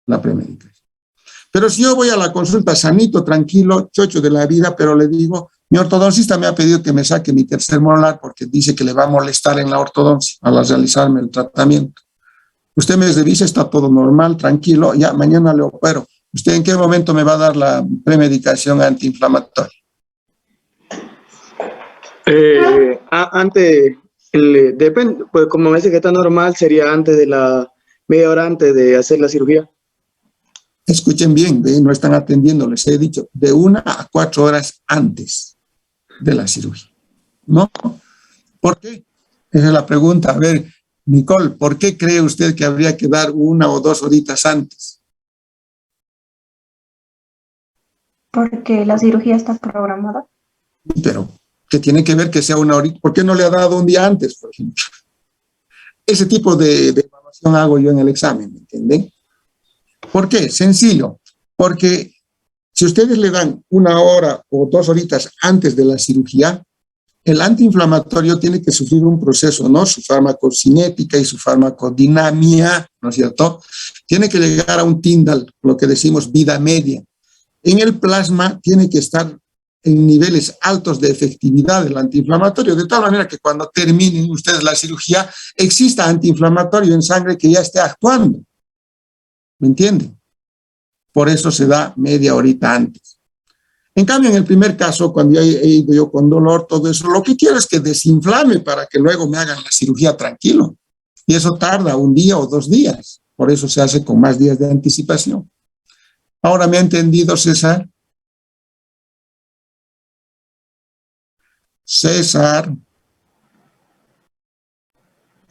Speaker 2: la premedicación. Pero si yo voy a la consulta sanito, tranquilo, chocho de la vida, pero le digo, mi ortodoncista me ha pedido que me saque mi tercer molar porque dice que le va a molestar en la ortodoncia al realizarme el tratamiento. Usted me revisa, está todo normal, tranquilo, ya mañana le opero. ¿Usted en qué momento me va a dar la premedicación antiinflamatoria?
Speaker 11: Depende, pues como me dice que está normal, sería antes de media hora antes de hacer la cirugía.
Speaker 2: Escuchen bien, no están atendiendo, les he dicho, de 1 a 4 horas antes de la cirugía, ¿no? ¿Por qué? Esa es la pregunta. A ver, Nicole, ¿por qué cree usted que habría que dar 1 o 2 horitas antes?
Speaker 5: Porque la cirugía está programada.
Speaker 2: Pero, ¿qué tiene que ver que sea 1 horita? ¿Por qué no le ha dado un día antes, por ejemplo? Ese tipo de evaluación hago yo en el examen, ¿me entienden? ¿Por qué? Sencillo, porque si ustedes le dan 1 hora o 2 horitas antes de la cirugía, el antiinflamatorio tiene que sufrir un proceso, ¿no? Su farmacocinética y su farmacodinamia, ¿no es cierto? Tiene que llegar a un Tyndall, lo que decimos vida media. En el plasma tiene que estar en niveles altos de efectividad del antiinflamatorio, de tal manera que cuando terminen ustedes la cirugía, exista antiinflamatorio en sangre que ya esté actuando. ¿Me entienden? Por eso se da media horita antes. En cambio, en el primer caso, cuando he ido yo con dolor, todo eso, lo que quiero es que desinflame para que luego me hagan la cirugía tranquilo. Y eso tarda 1 día o 2 días. Por eso se hace con más días de anticipación. Ahora, ¿me ha entendido, César? César.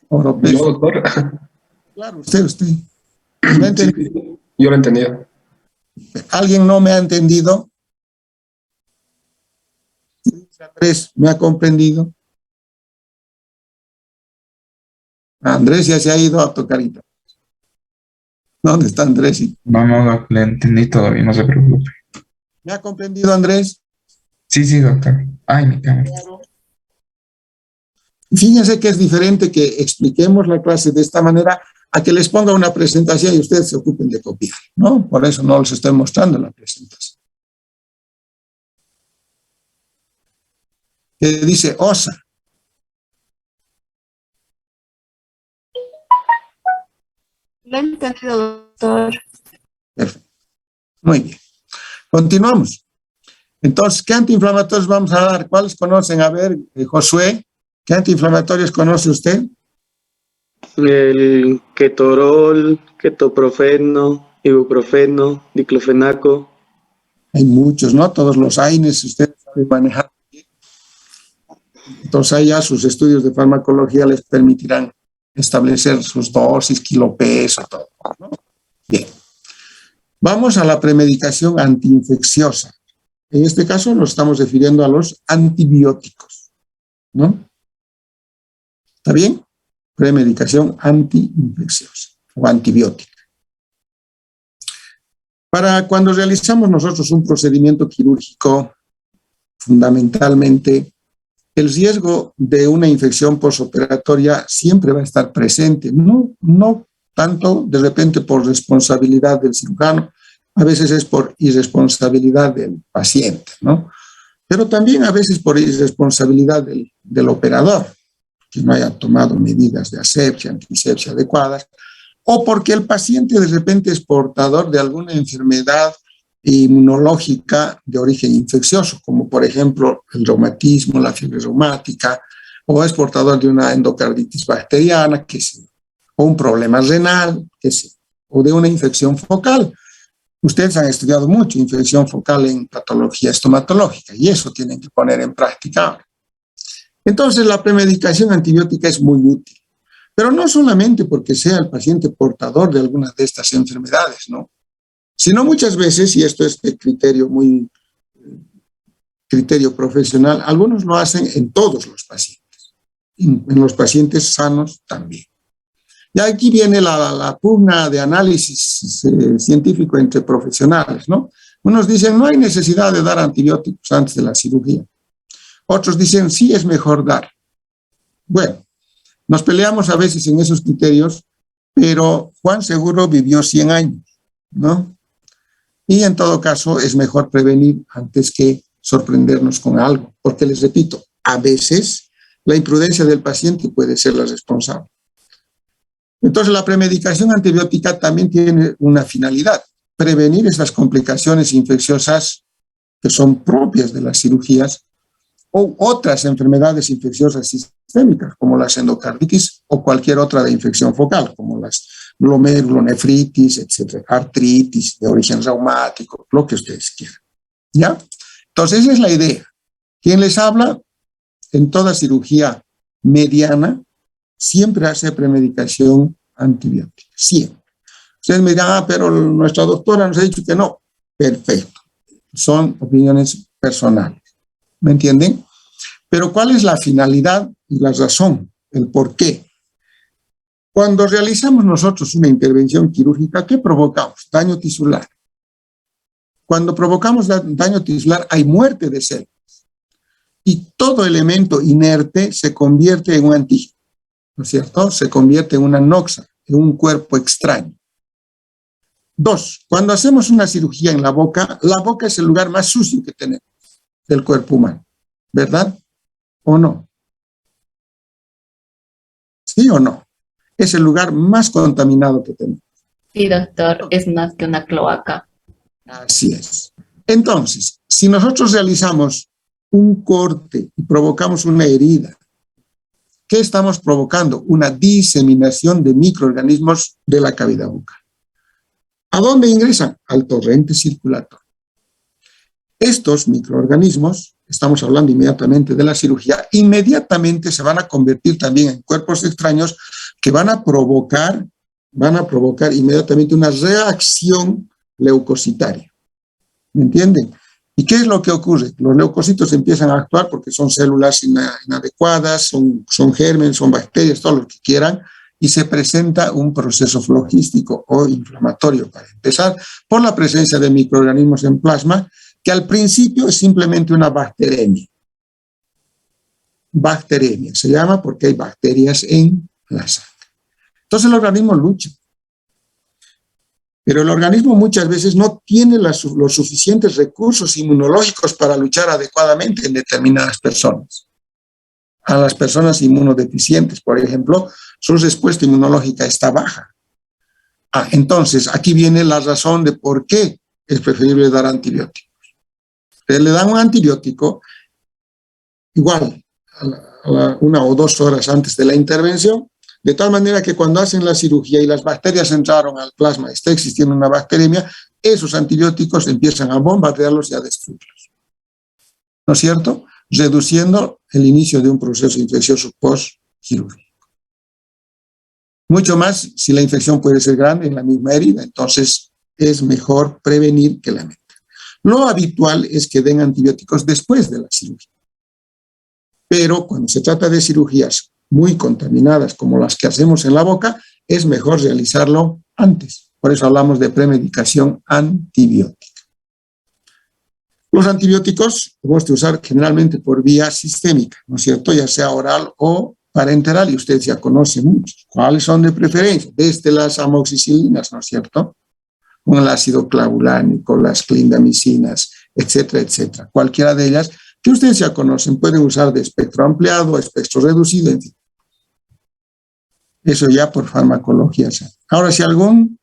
Speaker 2: Oropés.
Speaker 9: Yo, doctor.
Speaker 2: Claro, usted. ¿Me ha entendido?
Speaker 9: Sí, yo lo he entendido.
Speaker 2: ¿Alguien no me ha entendido? Andrés, ¿me ha comprendido? Andrés ya se ha ido a tocar. ¿Dónde está Andrés?
Speaker 7: No, le entendí todavía, no se preocupe.
Speaker 2: ¿Me ha comprendido, Andrés?
Speaker 7: Sí, doctor. Ay, mi cámara.
Speaker 2: Fíjense que es diferente que expliquemos la clase de esta manera a que les ponga una presentación y ustedes se ocupen de copiar, ¿no? Por eso no les estoy mostrando la presentación. Que dice OSA.
Speaker 1: Lo he entendido, doctor.
Speaker 2: Perfecto. Muy bien. Continuamos. Entonces, ¿qué antiinflamatorios vamos a dar? ¿Cuáles conocen? A ver, Josué, ¿qué antiinflamatorios conoce usted?
Speaker 11: El ketorol, ketoprofeno, ibuprofeno, diclofenaco.
Speaker 2: Hay muchos, ¿no? Todos los AINES ustedes saben manejar. Entonces, ahí ya sus estudios de farmacología les permitirán establecer sus dosis, kilopeso, todo, ¿no? Bien. Vamos a la premedicación antiinfecciosa. En este caso nos estamos refiriendo a los antibióticos, ¿no? ¿Está bien? Premedicación antiinfecciosa o antibiótica. Para cuando realizamos nosotros un procedimiento quirúrgico, fundamentalmente, el riesgo de una infección postoperatoria siempre va a estar presente, no tanto de repente por responsabilidad del cirujano, a veces es por irresponsabilidad del paciente, ¿no? Pero también a veces por irresponsabilidad del operador, que no haya tomado medidas de asepsia, antisepsia adecuadas, o porque el paciente de repente es portador de alguna enfermedad inmunológica de origen infeccioso, como por ejemplo el reumatismo, la fiebre reumática, o es portador de una endocarditis bacteriana, qué sé, o un problema renal, qué sé, o de una infección focal. Ustedes han estudiado mucho infección focal en patología estomatológica y eso tienen que poner en práctica ahora. Entonces, la premedicación antibiótica es muy útil, pero no solamente porque sea el paciente portador de alguna de estas enfermedades, ¿no? Sino muchas veces, y esto es de criterio profesional, algunos lo hacen en todos los pacientes, en los pacientes sanos también. Y aquí viene la pugna de análisis científico entre profesionales, ¿no? Unos dicen, no hay necesidad de dar antibióticos antes de la cirugía. Otros dicen, sí es mejor dar. Bueno, nos peleamos a veces en esos criterios, pero Juan Seguro vivió 100 años, ¿no? Y en todo caso es mejor prevenir antes que sorprendernos con algo, porque les repito, a veces la imprudencia del paciente puede ser la responsable. Entonces la premedicación antibiótica también tiene una finalidad, prevenir esas complicaciones infecciosas que son propias de las cirugías o otras enfermedades infecciosas sistémicas, como las endocarditis o cualquier otra de infección focal, como las glomerulonefritis, etcétera, artritis de origen reumático, lo que ustedes quieran. ¿Ya? Entonces, esa es la idea. Quien les habla, en toda cirugía mediana, siempre hace premedicación antibiótica, siempre. Ustedes me dirán, pero nuestra doctora nos ha dicho que no. Perfecto. Son opiniones personales. ¿Me entienden? Pero ¿cuál es la finalidad y la razón? El por qué. Cuando realizamos nosotros una intervención quirúrgica, ¿qué provocamos? Daño tisular. Cuando provocamos daño tisular hay muerte de células. Y todo elemento inerte se convierte en un antígeno, ¿no es cierto? Se convierte en una noxa, en un cuerpo extraño. 2, cuando hacemos una cirugía en la boca es el lugar más sucio que tenemos del cuerpo humano, ¿verdad? ¿O no? ¿Sí o no? Es el lugar más contaminado que tenemos.
Speaker 1: Sí, doctor, es más que una cloaca.
Speaker 2: Así es. Entonces, si nosotros realizamos un corte y provocamos una herida, ¿qué estamos provocando? Una diseminación de microorganismos de la cavidad bucal. ¿A dónde ingresan? Al torrente circulatorio. Estos microorganismos, estamos hablando inmediatamente de la cirugía, inmediatamente se van a convertir también en cuerpos extraños que van a provocar inmediatamente una reacción leucocitaria. ¿Me entienden? ¿Y qué es lo que ocurre? Los leucocitos empiezan a actuar porque son células inadecuadas, son gérmenes, son bacterias, todo lo que quieran, y se presenta un proceso flogístico o inflamatorio, para empezar, por la presencia de microorganismos en plasma, que al principio es simplemente una bacteremia. Bacteremia se llama porque hay bacterias en la sangre. Entonces el organismo lucha. Pero el organismo muchas veces no tiene los suficientes recursos inmunológicos para luchar adecuadamente en determinadas personas. A las personas inmunodeficientes, por ejemplo, su respuesta inmunológica está baja. Entonces, aquí viene la razón de por qué es preferible dar antibióticos. Ustedes le dan un antibiótico, igual, a 1 o 2 horas antes de la intervención, de tal manera que cuando hacen la cirugía y las bacterias entraron al plasma, está existiendo una bacteremia, esos antibióticos empiezan a bombardearlos y a destruirlos. ¿No es cierto? Reduciendo el inicio de un proceso infeccioso post-quirúrgico. Mucho más si la infección puede ser grande en la misma herida, entonces es mejor prevenir que lamentar. Lo habitual es que den antibióticos después de la cirugía. Pero cuando se trata de cirugías muy contaminadas como las que hacemos en la boca, es mejor realizarlo antes. Por eso hablamos de premedicación antibiótica. Los antibióticos tenemos que usar generalmente por vía sistémica, ¿no es cierto? Ya sea oral o parenteral, y ustedes ya conocen muchos. ¿Cuáles son de preferencia? Desde las amoxicilinas, ¿no es cierto? Con el ácido clavulánico, las clindamicinas, etcétera, etcétera. Cualquiera de ellas que ustedes ya conocen, pueden usar de espectro ampliado, espectro reducido, en fin. Eso ya por farmacología. Ahora, si algún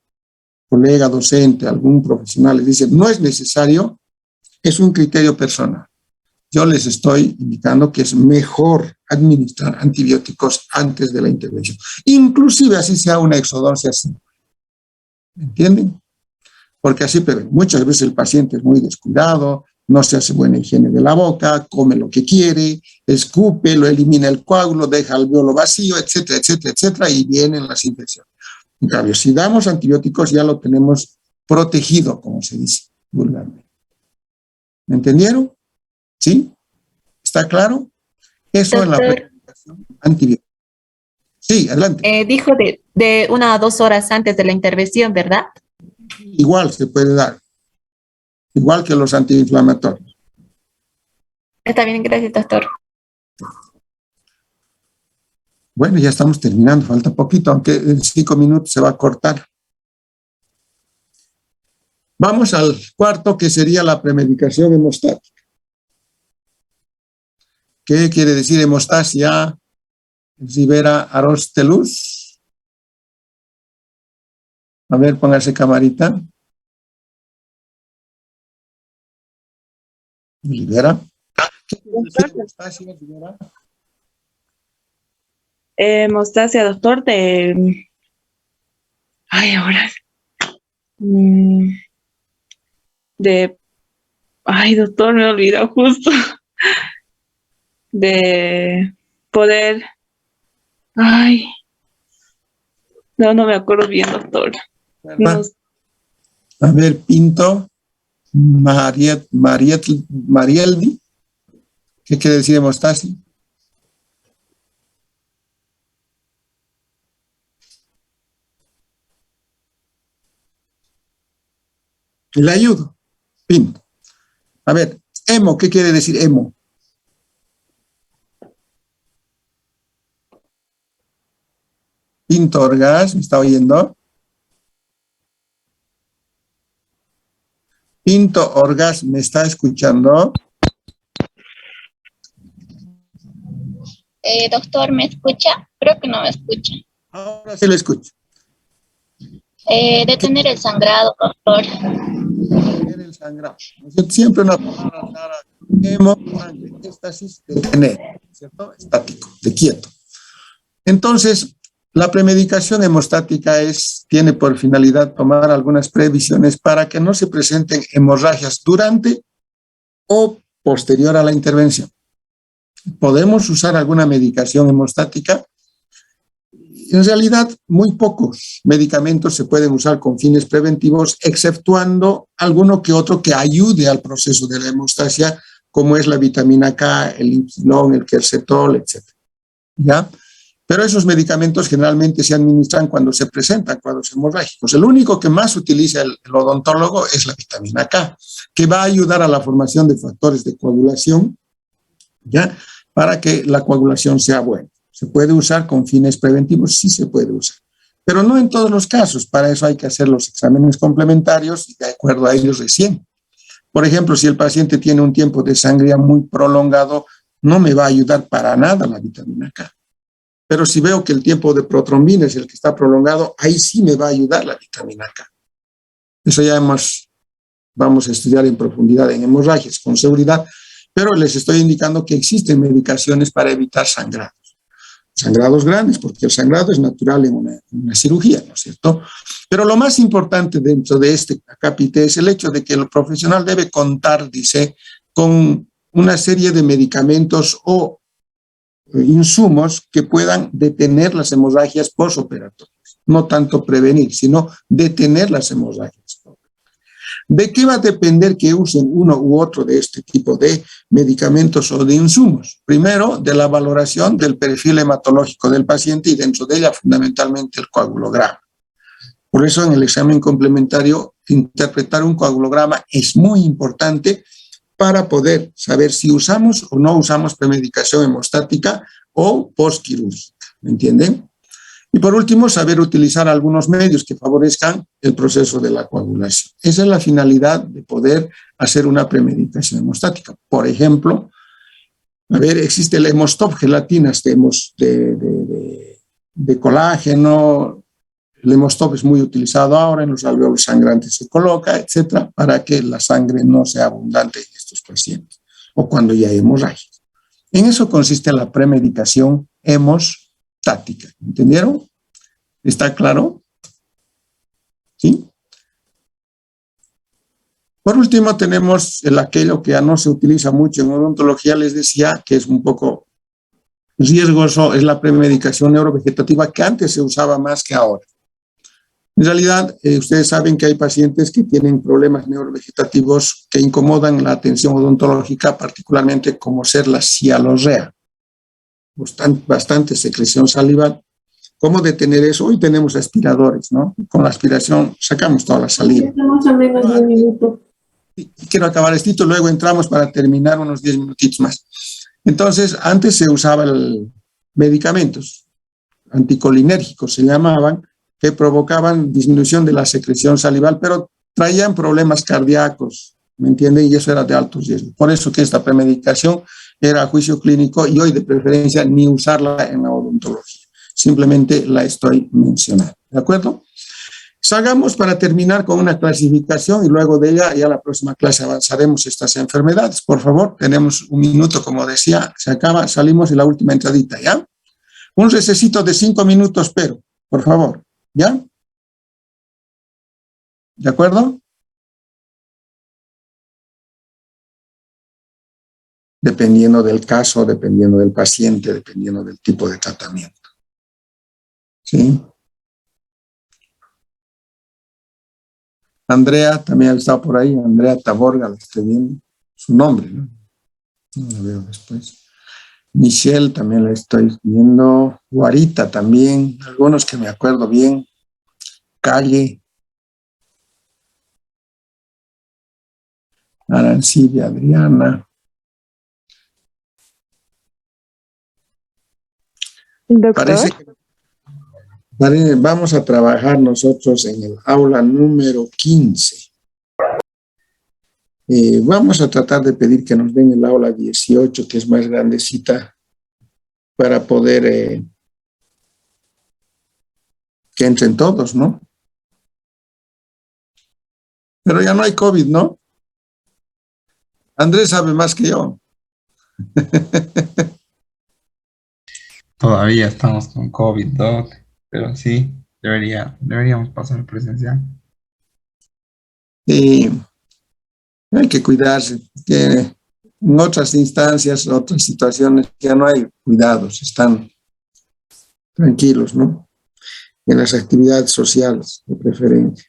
Speaker 2: colega, docente, algún profesional les dice no es necesario, es un criterio personal. Yo les estoy indicando que es mejor administrar antibióticos antes de la intervención. Inclusive así sea una exodoncia simple. ¿Me entienden? Porque así, pero muchas veces el paciente es muy descuidado, no se hace buena higiene de la boca, come lo que quiere, escupe, lo elimina el coágulo, deja el alveolo vacío, etcétera, etcétera, etcétera, y vienen las infecciones. En cambio, si damos antibióticos ya lo tenemos protegido, como se dice vulgarmente. ¿Me entendieron? ¿Sí? ¿Está claro? Eso en la premedicación antibiótica. Sí, adelante.
Speaker 1: Dijo de 1 a 2 horas antes de la intervención, ¿verdad?
Speaker 2: Igual se puede dar. Igual que los antiinflamatorios.
Speaker 1: Está bien, gracias, doctor.
Speaker 2: Bueno, ya estamos terminando, falta poquito, aunque en 5 minutos se va a cortar. Vamos al cuarto, que sería la premedicación hemostática. ¿Qué quiere decir hemostasia? Rivera Arosteluz. A ver, póngase camarita. Rivera. ¿Qué quiere decir hemostasia, Rivera?
Speaker 12: Hemostasia, doctor, Ay, ahora... Ay, doctor, me olvidó justo. De poder... Ay... No me acuerdo bien, doctor. No.
Speaker 2: A ver, Pinto. Marieldi. ¿Qué quiere decir hemostasia? Le ayudo. Pinto. A ver, hemo, ¿qué quiere decir hemo? Pinto Orgaz, ¿me está oyendo? Pinto Orgaz, ¿me está escuchando?
Speaker 13: Doctor, ¿me escucha? Creo que no me escucha.
Speaker 2: Ahora sí le escucho.
Speaker 13: Detener el sangrado, doctor.
Speaker 2: Detener el sangrado. Siempre una palabra rara. Hemo, sangre, éstasis, detener, ¿cierto? Estático, de quieto. Entonces, la premedicación hemostática tiene por finalidad tomar algunas previsiones para que no se presenten hemorragias durante o posterior a la intervención. ¿Podemos usar alguna medicación hemostática? En realidad, muy pocos medicamentos se pueden usar con fines preventivos, exceptuando alguno que otro que ayude al proceso de la hemostasia, como es la vitamina K, el inquinón, el quercetol, etc. ¿Ya? Pero esos medicamentos generalmente se administran cuando se presentan cuadros hemorrágicos. El único que más utiliza el odontólogo es la vitamina K, que va a ayudar a la formación de factores de coagulación, ¿ya? Para que la coagulación sea buena. ¿Se puede usar con fines preventivos? Sí se puede usar, pero no en todos los casos. Para eso hay que hacer los exámenes complementarios y de acuerdo a ellos recién. Por ejemplo, si el paciente tiene un tiempo de sangría muy prolongado, no me va a ayudar para nada la vitamina K. Pero si veo que el tiempo de protrombina es el que está prolongado, ahí sí me va a ayudar la vitamina K. Eso ya vamos a estudiar en profundidad en hemorragias, con seguridad, pero les estoy indicando que existen medicaciones para evitar sangrados. Sangrados grandes, porque el sangrado es natural en una cirugía, ¿no es cierto? Pero lo más importante dentro de este acápite es el hecho de que el profesional debe contar, dice, con una serie de medicamentos o insumos que puedan detener las hemorragias postoperatorias. No tanto prevenir, sino detener las hemorragias. ¿De qué va a depender que usen uno u otro de este tipo de medicamentos o de insumos? Primero, de la valoración del perfil hematológico del paciente y dentro de ella fundamentalmente el coagulograma. Por eso en el examen complementario interpretar un coagulograma es muy importante para poder saber si usamos o no usamos premedicación hemostática o postquirúrgica, ¿me entienden? Y por último, saber utilizar algunos medios que favorezcan el proceso de la coagulación. Esa es la finalidad de poder hacer una premedicación hemostática. Por ejemplo, existe el Hemostop, gelatinas de colágeno. El Hemostop es muy utilizado ahora, en los alvéolos sangrantes se coloca, etcétera, para que la sangre no sea abundante en estos pacientes o cuando ya hay hemorragias. En eso consiste la premedicación hemostática. ¿Entendieron? ¿Está claro? ¿Sí? Por último, tenemos aquello que ya no se utiliza mucho en odontología, les decía, que es un poco riesgoso, es la premedicación neurovegetativa, que antes se usaba más que ahora. En realidad, ustedes saben que hay pacientes que tienen problemas neurovegetativos que incomodan la atención odontológica, particularmente como ser la cialorrea, bastante secreción salival. ¿Cómo detener eso? Hoy tenemos aspiradores, ¿no? Con la aspiración sacamos toda la saliva.
Speaker 3: Tenemos a menos de un minuto.
Speaker 2: Y quiero acabar esto, luego entramos para terminar unos 10 minutitos más. Entonces, antes se usaban medicamentos anticolinérgicos, se llamaban, que provocaban disminución de la secreción salival, pero traían problemas cardíacos, ¿me entienden? Y eso era de alto riesgo. Por eso que esta premedicación era a juicio clínico y hoy de preferencia ni usarla en la odontología. Simplemente la estoy mencionando, ¿de acuerdo? Salgamos para terminar con una clasificación y luego de ella, ya la próxima clase avanzaremos estas enfermedades. Por favor, tenemos un minuto, como decía, se acaba, salimos y la última entradita, ¿ya? Un recesito de 5 minutos, pero, por favor, ¿ya? ¿De acuerdo? Dependiendo del caso, dependiendo del paciente, dependiendo del tipo de tratamiento. ¿Sí? Andrea también ha estado por ahí, Andrea Taborga, la estoy viendo, su nombre, ¿no? No la veo después. Michelle también la estoy viendo, Guarita también, algunos que me acuerdo bien, Calle, Arancibia, Adriana.
Speaker 10: Doctor.
Speaker 2: Vamos a trabajar nosotros en el aula número 15. Vamos a tratar de pedir que nos den el aula 18, que es más grandecita, para poder que entren todos, ¿no? Pero ya no hay COVID, ¿no? Andrés sabe más que yo.
Speaker 7: Todavía estamos con COVID, Doc, pero sí, deberíamos pasar presencial.
Speaker 2: Y hay que cuidarse, que en otras instancias, otras situaciones, ya no hay cuidados, están tranquilos, ¿no? En las actividades sociales, de preferencia.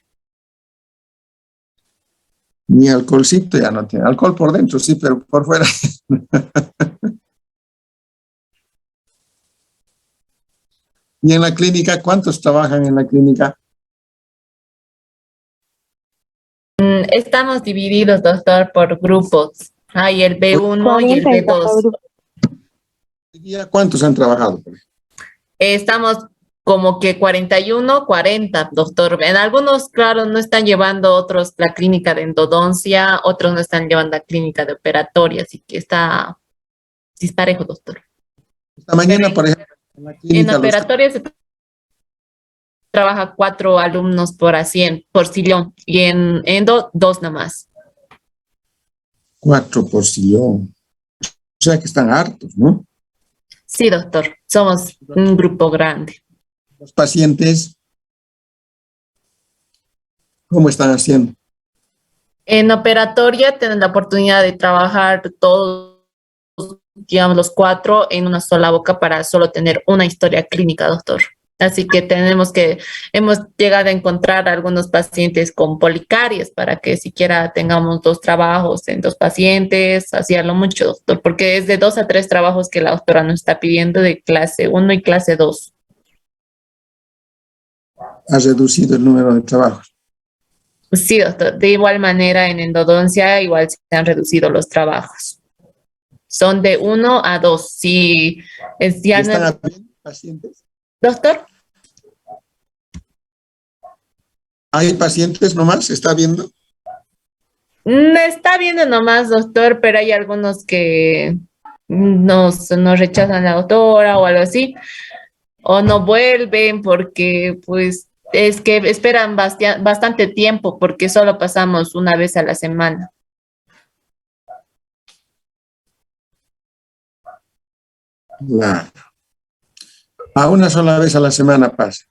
Speaker 2: Ni alcoholcito ya no tiene. Alcohol por dentro, sí, pero por fuera. Y en la clínica, ¿cuántos trabajan en la clínica?
Speaker 1: Estamos divididos, doctor, por grupos. Hay el B1 y el B2.
Speaker 2: ¿Cuántos han trabajado?
Speaker 1: Estamos como que 41, 40, doctor. En algunos, claro, no están llevando otros la clínica de endodoncia, otros no están llevando la clínica de operatoria, así que está disparejo, doctor.
Speaker 2: Esta mañana, por ejemplo, en la clínica...
Speaker 1: En operatoria se trabaja 4 alumnos por sillón y en endo 2 nomás.
Speaker 2: 4 por sillón. O sea que están hartos, ¿no?
Speaker 1: Sí, doctor. Somos un grupo grande.
Speaker 2: Los pacientes, ¿cómo están haciendo?
Speaker 1: En operatoria tienen la oportunidad de trabajar todos, digamos, los 4 en una sola boca para solo tener una historia clínica, doctor. Así que hemos llegado a encontrar algunos pacientes con policaries para que siquiera tengamos 2 trabajos en 2 pacientes, así a lo mucho, doctor, porque es de 2 a 3 trabajos que la doctora nos está pidiendo de clase 1 y clase 2.
Speaker 2: Ha reducido el número de trabajos.
Speaker 1: Sí, doctor. De igual manera, en endodoncia igual se han reducido los trabajos. Son de 1 a 2. Sí, ya
Speaker 2: ¿Están habiendo pacientes?
Speaker 1: Doctor.
Speaker 2: ¿Hay pacientes nomás? ¿Está viendo?
Speaker 1: Está viendo nomás, doctor, pero hay algunos que nos rechazan a la doctora o algo así, o no vuelven porque pues es que esperan bastante tiempo porque solo pasamos una vez a la semana.
Speaker 2: Claro. A una sola vez a la semana pasa.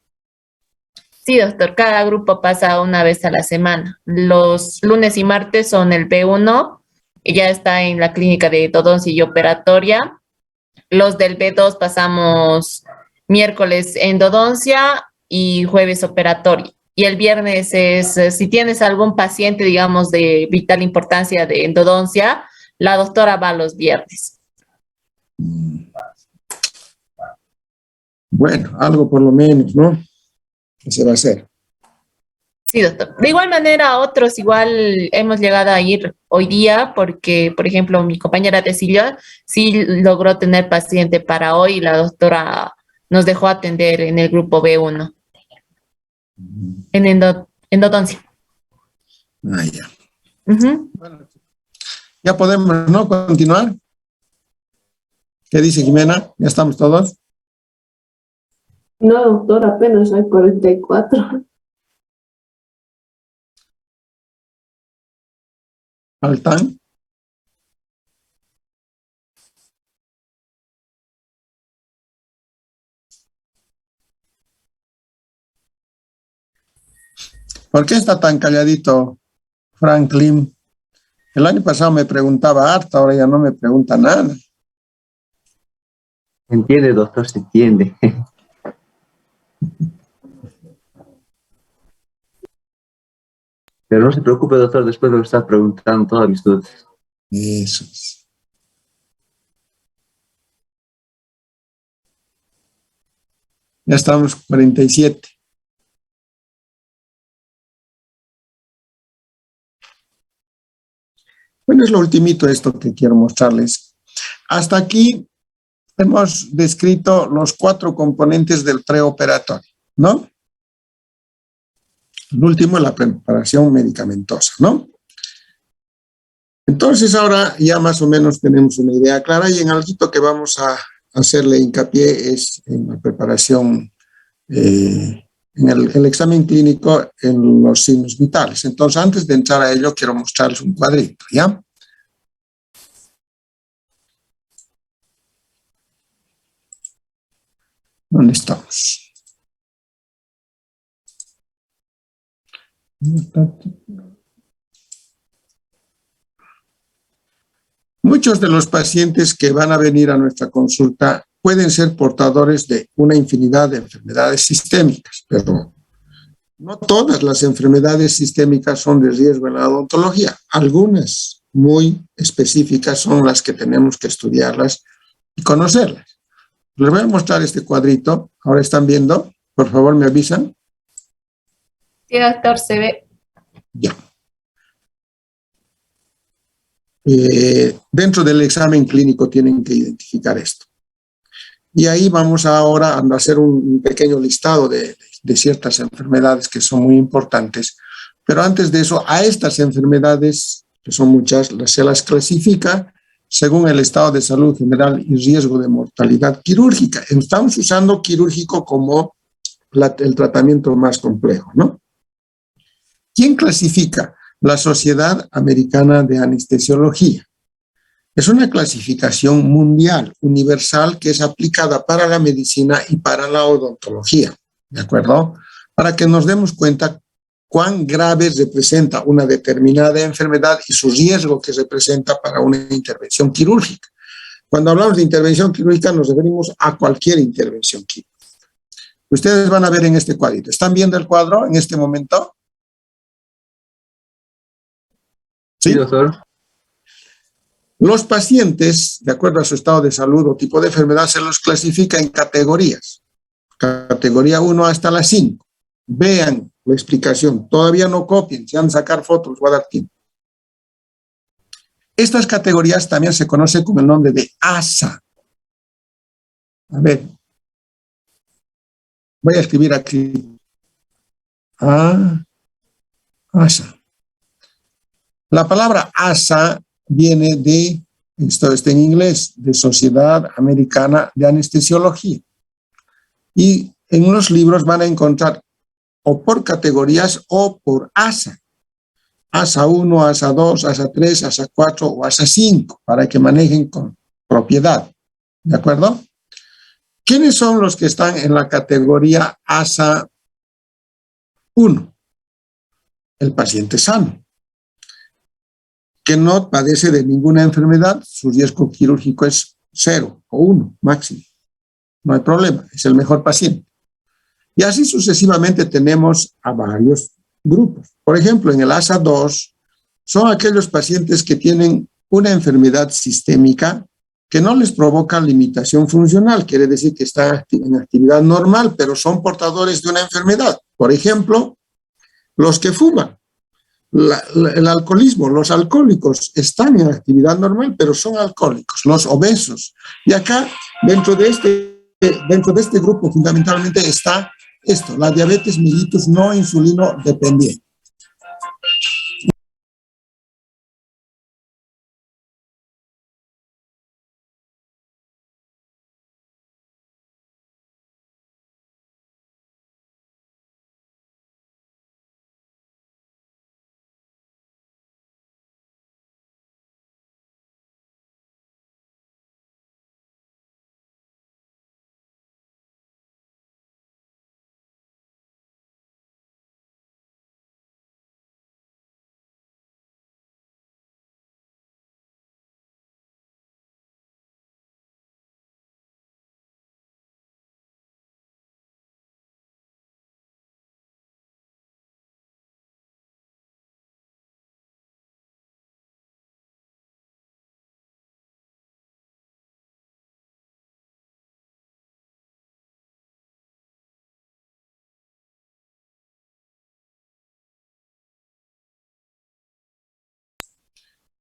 Speaker 1: Sí, doctor, cada grupo pasa una vez a la semana. Los lunes y martes son el B1, y ya está en la clínica de endodoncia y operatoria. Los del B2 pasamos miércoles endodoncia y jueves operatoria. y el viernes es, si tienes algún paciente, digamos, de vital importancia de endodoncia, la doctora va los viernes.
Speaker 2: Bueno, algo por lo menos, ¿no? ¿Qué se va a hacer?
Speaker 1: Sí, doctor. De igual manera, otros igual hemos llegado a ir hoy día porque, por ejemplo, mi compañera Tecilio sí logró tener paciente para hoy y la doctora nos dejó atender en el grupo B1, en endodoncia.
Speaker 2: Ah, ya.
Speaker 1: Ujú.
Speaker 2: Bueno, ya podemos, ¿no? Continuar. ¿Qué dice Jimena? ¿Ya estamos todos?
Speaker 3: No, doctor, apenas hay 44.
Speaker 2: ¿Faltan? ¿Por qué está tan calladito Franklin? El año pasado me preguntaba harto, ahora ya no me pregunta nada.
Speaker 6: Se entiende, doctor, se entiende. Pero no se preocupe, doctor, después de estar preguntando todas mis dudas.
Speaker 2: Eso es. Ya estamos 47. Bueno, es lo ultimito esto que quiero mostrarles. Hasta aquí hemos descrito los 4 componentes del preoperatorio, ¿no? El último es la preparación medicamentosa, ¿no? Entonces ahora ya más o menos tenemos una idea clara y en algo que vamos a hacerle hincapié es en la preparación, en el examen clínico en los signos vitales. Entonces antes de entrar a ello quiero mostrarles un cuadrito, ¿ya? ¿Dónde estamos? Muchos de los pacientes que van a venir a nuestra consulta pueden ser portadores de una infinidad de enfermedades sistémicas, pero no todas las enfermedades sistémicas son de riesgo en la odontología. Algunas muy específicas son las que tenemos que estudiarlas y conocerlas. Les voy a mostrar este cuadrito. Ahora están viendo. Por favor, me avisan.
Speaker 1: Sí, doctor, se ve.
Speaker 2: Ya. Dentro del examen clínico tienen que identificar esto. Y ahí vamos ahora a hacer un pequeño listado de ciertas enfermedades que son muy importantes. Pero antes de eso, a estas enfermedades, que son muchas, se las clasifica según el estado de salud general y riesgo de mortalidad quirúrgica. Estamos usando quirúrgico como el tratamiento más complejo, ¿no? ¿Quién clasifica? La Sociedad Americana de Anestesiología. Es una clasificación mundial, universal, que es aplicada para la medicina y para la odontología, ¿de acuerdo? Para que nos demos cuenta cuán grave representa una determinada enfermedad y su riesgo que representa para una intervención quirúrgica. Cuando hablamos de intervención quirúrgica nos referimos a cualquier intervención quirúrgica. Ustedes van a ver en este cuadrito. ¿Están viendo el cuadro en este momento?
Speaker 6: Sí, doctor.
Speaker 2: Los pacientes, de acuerdo a su estado de salud o tipo de enfermedad, se los clasifica en categorías. Categoría 1 hasta la 5. Vean la explicación. Todavía no copien. Si van a sacar fotos, les voy a dar tiempo. Estas categorías también se conocen con el nombre de ASA. A ver. Voy a escribir aquí. ASA. La palabra ASA viene de, esto está en inglés, de Sociedad Americana de Anestesiología. Y en los libros van a encontrar o por categorías o por ASA. ASA 1, ASA 2, ASA 3, ASA 4 o ASA 5, para que manejen con propiedad. ¿De acuerdo? ¿Quiénes son los que están en la categoría ASA 1? El paciente sano, que no padece de ninguna enfermedad, su riesgo quirúrgico es 0 o 1 máximo. No hay problema, es el mejor paciente. Y así sucesivamente tenemos a varios grupos. Por ejemplo, en el ASA 2 son aquellos pacientes que tienen una enfermedad sistémica que no les provoca limitación funcional, quiere decir que están en actividad normal, pero son portadores de una enfermedad. Por ejemplo, los que fuman, el alcoholismo, los alcohólicos están en actividad normal, pero son alcohólicos, los obesos. Y acá, dentro de este grupo, fundamentalmente está esto, la diabetes mellitus no insulino dependiente.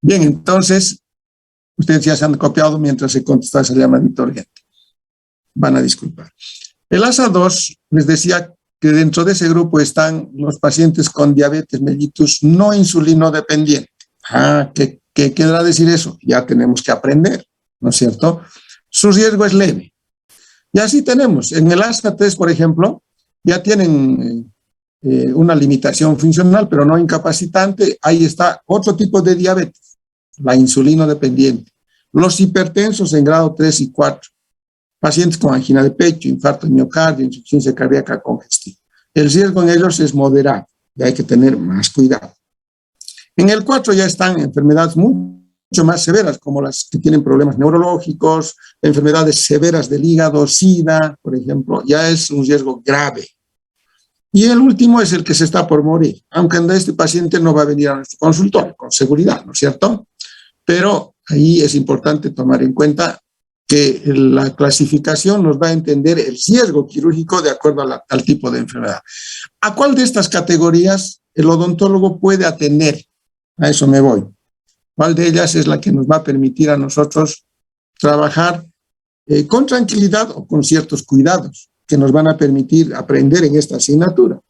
Speaker 2: Bien, entonces, ustedes ya se han copiado mientras se contesta esa llamadita urgente. Van a disculpar. El ASA 2, les decía que dentro de ese grupo están los pacientes con diabetes mellitus no insulino dependiente. ¿Qué querrá decir eso? Ya tenemos que aprender, ¿no es cierto? Su riesgo es leve. Y así tenemos, en el ASA 3, por ejemplo, ya tienen una limitación funcional, pero no incapacitante. Ahí está otro tipo de diabetes, la insulino dependiente. Los hipertensos en grado 3 y 4, pacientes con angina de pecho, infarto de miocardio, insuficiencia cardíaca congestiva. El riesgo en ellos es moderado y hay que tener más cuidado. En el 4 ya están enfermedades mucho más severas, como las que tienen problemas neurológicos, enfermedades severas del hígado, SIDA, por ejemplo, ya es un riesgo grave. Y el último es el que se está por morir, aunque este paciente no va a venir a nuestro consultorio, con seguridad, ¿no es cierto? Pero ahí es importante tomar en cuenta que la clasificación nos va a entender el riesgo quirúrgico de acuerdo al tipo de enfermedad. ¿A cuál de estas categorías el odontólogo puede atender? A eso me voy. ¿Cuál de ellas es la que nos va a permitir a nosotros trabajar con tranquilidad o con ciertos cuidados que nos van a permitir aprender en esta asignatura?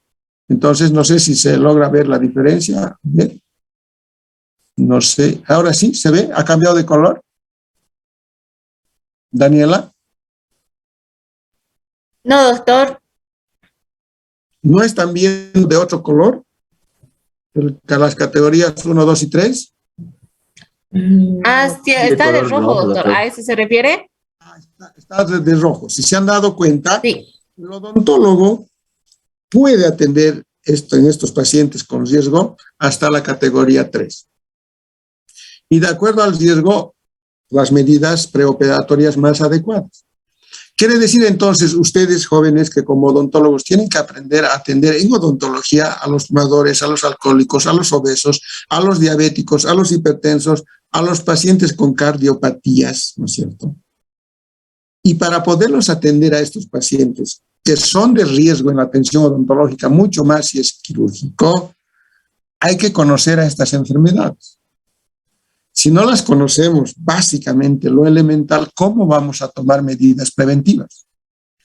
Speaker 2: Entonces, no sé si se logra ver la diferencia. ¿Bien? No sé. Ahora sí, ¿se ve? ¿Ha cambiado de color? Daniela.
Speaker 1: No, doctor.
Speaker 2: ¿No es también de otro color? Las categorías 1, 2 y 3.
Speaker 1: Sí, está de rojo, doctor. ¿A eso se refiere?
Speaker 2: Está de rojo. Si se han dado cuenta, sí. El odontólogo puede atender en estos pacientes con riesgo hasta la categoría 3. Y de acuerdo al riesgo, las medidas preoperatorias más adecuadas. Quiere decir entonces, ustedes jóvenes que como odontólogos tienen que aprender a atender en odontología a los fumadores, a los alcohólicos, a los obesos, a los diabéticos, a los hipertensos, a los pacientes con cardiopatías, ¿no es cierto? Y para poderlos atender a estos pacientes que son de riesgo en la atención odontológica, mucho más si es quirúrgico, hay que conocer a estas enfermedades. Si no las conocemos, básicamente lo elemental, ¿cómo vamos a tomar medidas preventivas?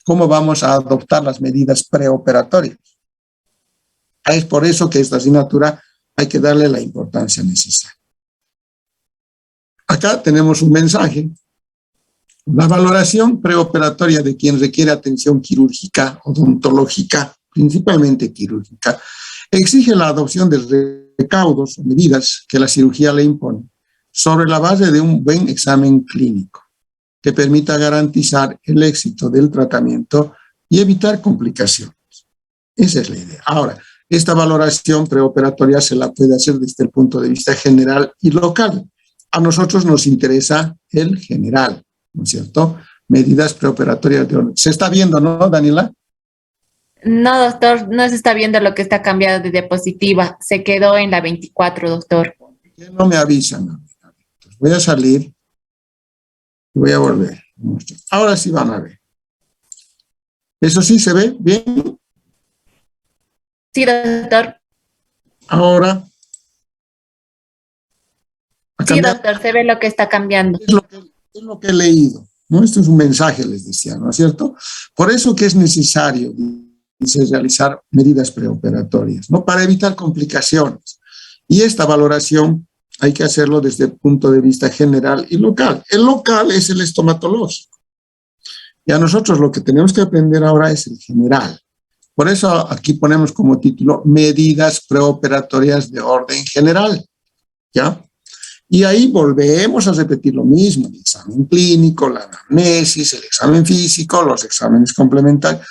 Speaker 2: ¿Cómo vamos a adoptar las medidas preoperatorias? Es por eso que esta asignatura hay que darle la importancia necesaria. Acá tenemos un mensaje. La valoración preoperatoria de quien requiere atención quirúrgica, odontológica, principalmente quirúrgica, exige la adopción de recaudos o medidas que la cirugía le impone, sobre la base de un buen examen clínico que permita garantizar el éxito del tratamiento y evitar complicaciones. Esa es la idea. Ahora, esta valoración preoperatoria se la puede hacer desde el punto de vista general y local. A nosotros nos interesa el general, ¿no es cierto? Medidas preoperatorias de orden. ¿Se está viendo, no, Daniela?
Speaker 1: No, doctor, no se está viendo lo que está cambiado de diapositiva. Se quedó en la 24, doctor.
Speaker 2: ¿Por qué no me avisan? Entonces voy a salir y voy a volver. Ahora sí van a ver. ¿Eso sí se ve bien?
Speaker 1: Sí, doctor.
Speaker 2: Ahora.
Speaker 1: Sí, doctor, se ve lo que está cambiando.
Speaker 2: Es lo que he leído, ¿no? Esto es un mensaje, les decía, ¿no es cierto? Por eso que es necesario, dice, realizar medidas preoperatorias, ¿no? Para evitar complicaciones. Y esta valoración hay que hacerlo desde el punto de vista general y local. El local es el estomatológico. Y a nosotros lo que tenemos que aprender ahora es el general. Por eso aquí ponemos como título medidas preoperatorias de orden general, ¿ya? Y ahí volvemos a repetir lo mismo, el examen clínico, la anamnesis, el examen físico, los exámenes complementarios.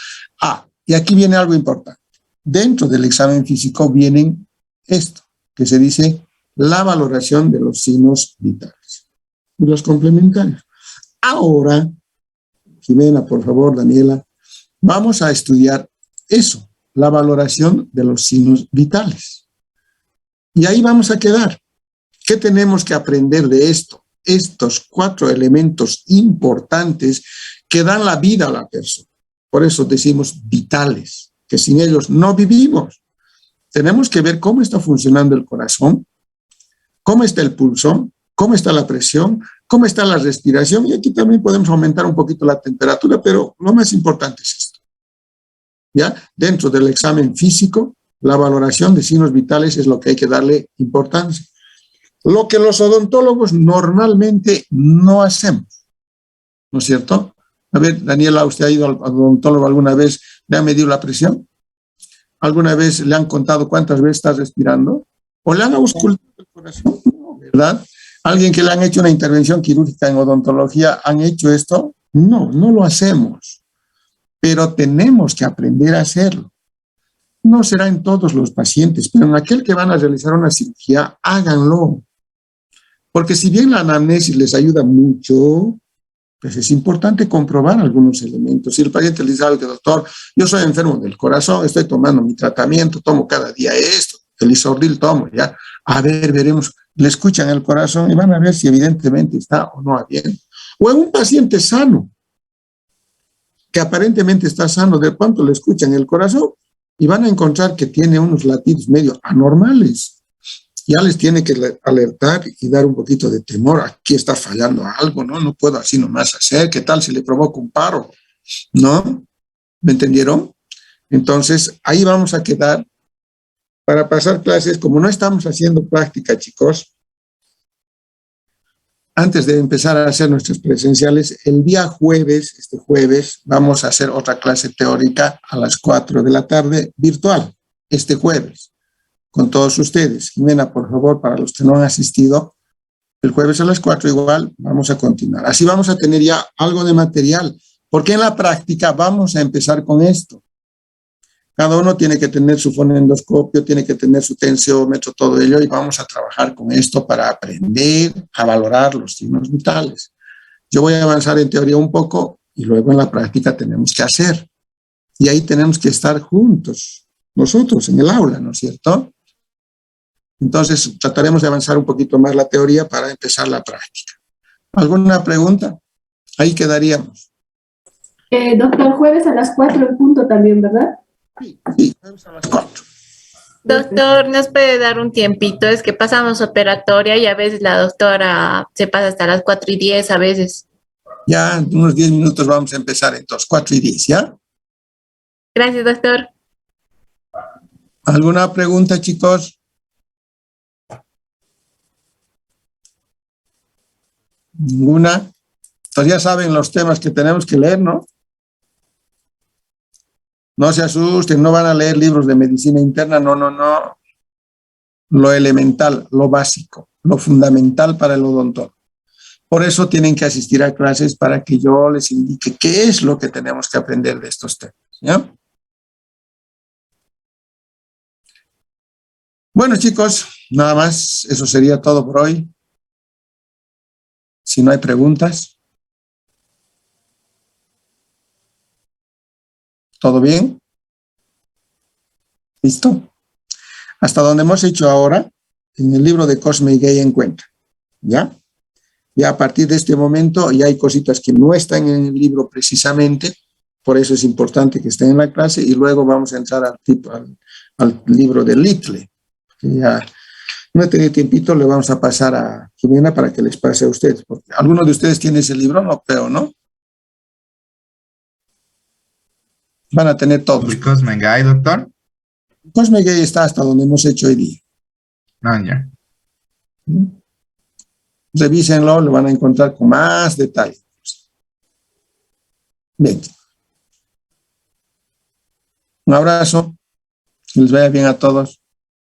Speaker 2: Y aquí viene algo importante. Dentro del examen físico vienen esto, que se dice la valoración de los signos vitales y los complementarios. Ahora, Jimena, por favor, Daniela, vamos a estudiar eso, la valoración de los signos vitales. Y ahí vamos a quedar. ¿Qué tenemos que aprender de esto? Estos 4 elementos importantes que dan la vida a la persona. Por eso decimos vitales, que sin ellos no vivimos. Tenemos que ver cómo está funcionando el corazón, cómo está el pulso, cómo está la presión, cómo está la respiración, y aquí también podemos aumentar un poquito la temperatura, pero lo más importante es esto. ¿Ya? Dentro del examen físico, la valoración de signos vitales es lo que hay que darle importancia. Lo que los odontólogos normalmente no hacemos, ¿no es cierto? A ver, Daniela, ¿usted ha ido al odontólogo alguna vez? ¿Le ha medido la presión? ¿Alguna vez le han contado cuántas veces está respirando? ¿O le han auscultado el corazón? No, ¿verdad? ¿Alguien que le han hecho una intervención quirúrgica en odontología han hecho esto? No, no lo hacemos. Pero tenemos que aprender a hacerlo. No será en todos los pacientes, pero en aquel que van a realizar una cirugía, háganlo. Porque si bien la anamnesis les ayuda mucho, pues es importante comprobar algunos elementos. Si el paciente le dice, doctor, yo soy enfermo del corazón, estoy tomando mi tratamiento, tomo cada día esto, el Isordil tomo, ya. A ver, veremos, le escuchan el corazón y van a ver si evidentemente está o no bien. O en un paciente sano, que aparentemente está sano, de pronto le escuchan el corazón y van a encontrar que tiene unos latidos medio anormales. Ya les tiene que alertar y dar un poquito de temor. Aquí está fallando algo, ¿no? No puedo así nomás hacer. ¿Qué tal si le provoco un paro? ¿No? ¿Me entendieron? Entonces, ahí vamos a quedar para pasar clases. Como no estamos haciendo práctica, chicos, antes de empezar a hacer nuestros presenciales, el día jueves, este jueves, vamos a hacer otra clase teórica a las 4 de la tarde, virtual, este jueves, con todos ustedes. Jimena, por favor, para los que no han asistido, el jueves a las 4 igual vamos a continuar. Así vamos a tener ya algo de material, porque en la práctica vamos a empezar con esto. Cada uno tiene que tener su fonendoscopio, tiene que tener su tensiómetro, todo ello, y vamos a trabajar con esto para aprender a valorar los signos vitales. Yo voy a avanzar en teoría un poco y luego en la práctica tenemos que hacer. Y ahí tenemos que estar juntos, nosotros en el aula, ¿no es cierto? Entonces, trataremos de avanzar un poquito más la teoría para empezar la práctica. ¿Alguna pregunta? Ahí quedaríamos.
Speaker 3: Doctor, jueves a las 4 en punto también, ¿verdad?
Speaker 2: Sí, jueves a las 4.
Speaker 1: Doctor, ¿nos puede dar un tiempito? Es que pasamos operatoria y a veces la doctora se pasa hasta las 4:10 a veces.
Speaker 2: Ya, en unos 10 minutos vamos a empezar entonces, 4:10, ¿ya?
Speaker 1: Gracias, doctor.
Speaker 2: ¿Alguna pregunta, chicos? ¿Ninguna? Entonces ya saben los temas que tenemos que leer, ¿no? No se asusten, no van a leer libros de medicina interna, no, no, no. Lo elemental, lo básico, lo fundamental para el odontólogo. Por eso tienen que asistir a clases para que yo les indique qué es lo que tenemos que aprender de estos temas, ¿ya? Bueno, chicos, nada más, eso sería todo por hoy. Si no hay preguntas. ¿Todo bien? ¿Listo? Hasta donde hemos hecho ahora, en el libro de Cosme y Gay encuentra, ¿ya? Ya a partir de este momento ya hay cositas que no están en el libro precisamente, por eso es importante que estén en la clase, y luego vamos a entrar al libro de Little, que ya no he tenido tiempito, le vamos a pasar a Jimena para que les pase a ustedes, porque ¿alguno de ustedes tiene ese libro? No creo, ¿no? Van a tener todos.
Speaker 7: ¿El Cosme Gay, doctor?
Speaker 2: Cosme Gay está hasta donde hemos hecho hoy día.
Speaker 7: Ah, ya.
Speaker 2: Revísenlo, lo van a encontrar con más detalle. Bien. Un abrazo. Que les vaya bien a todos.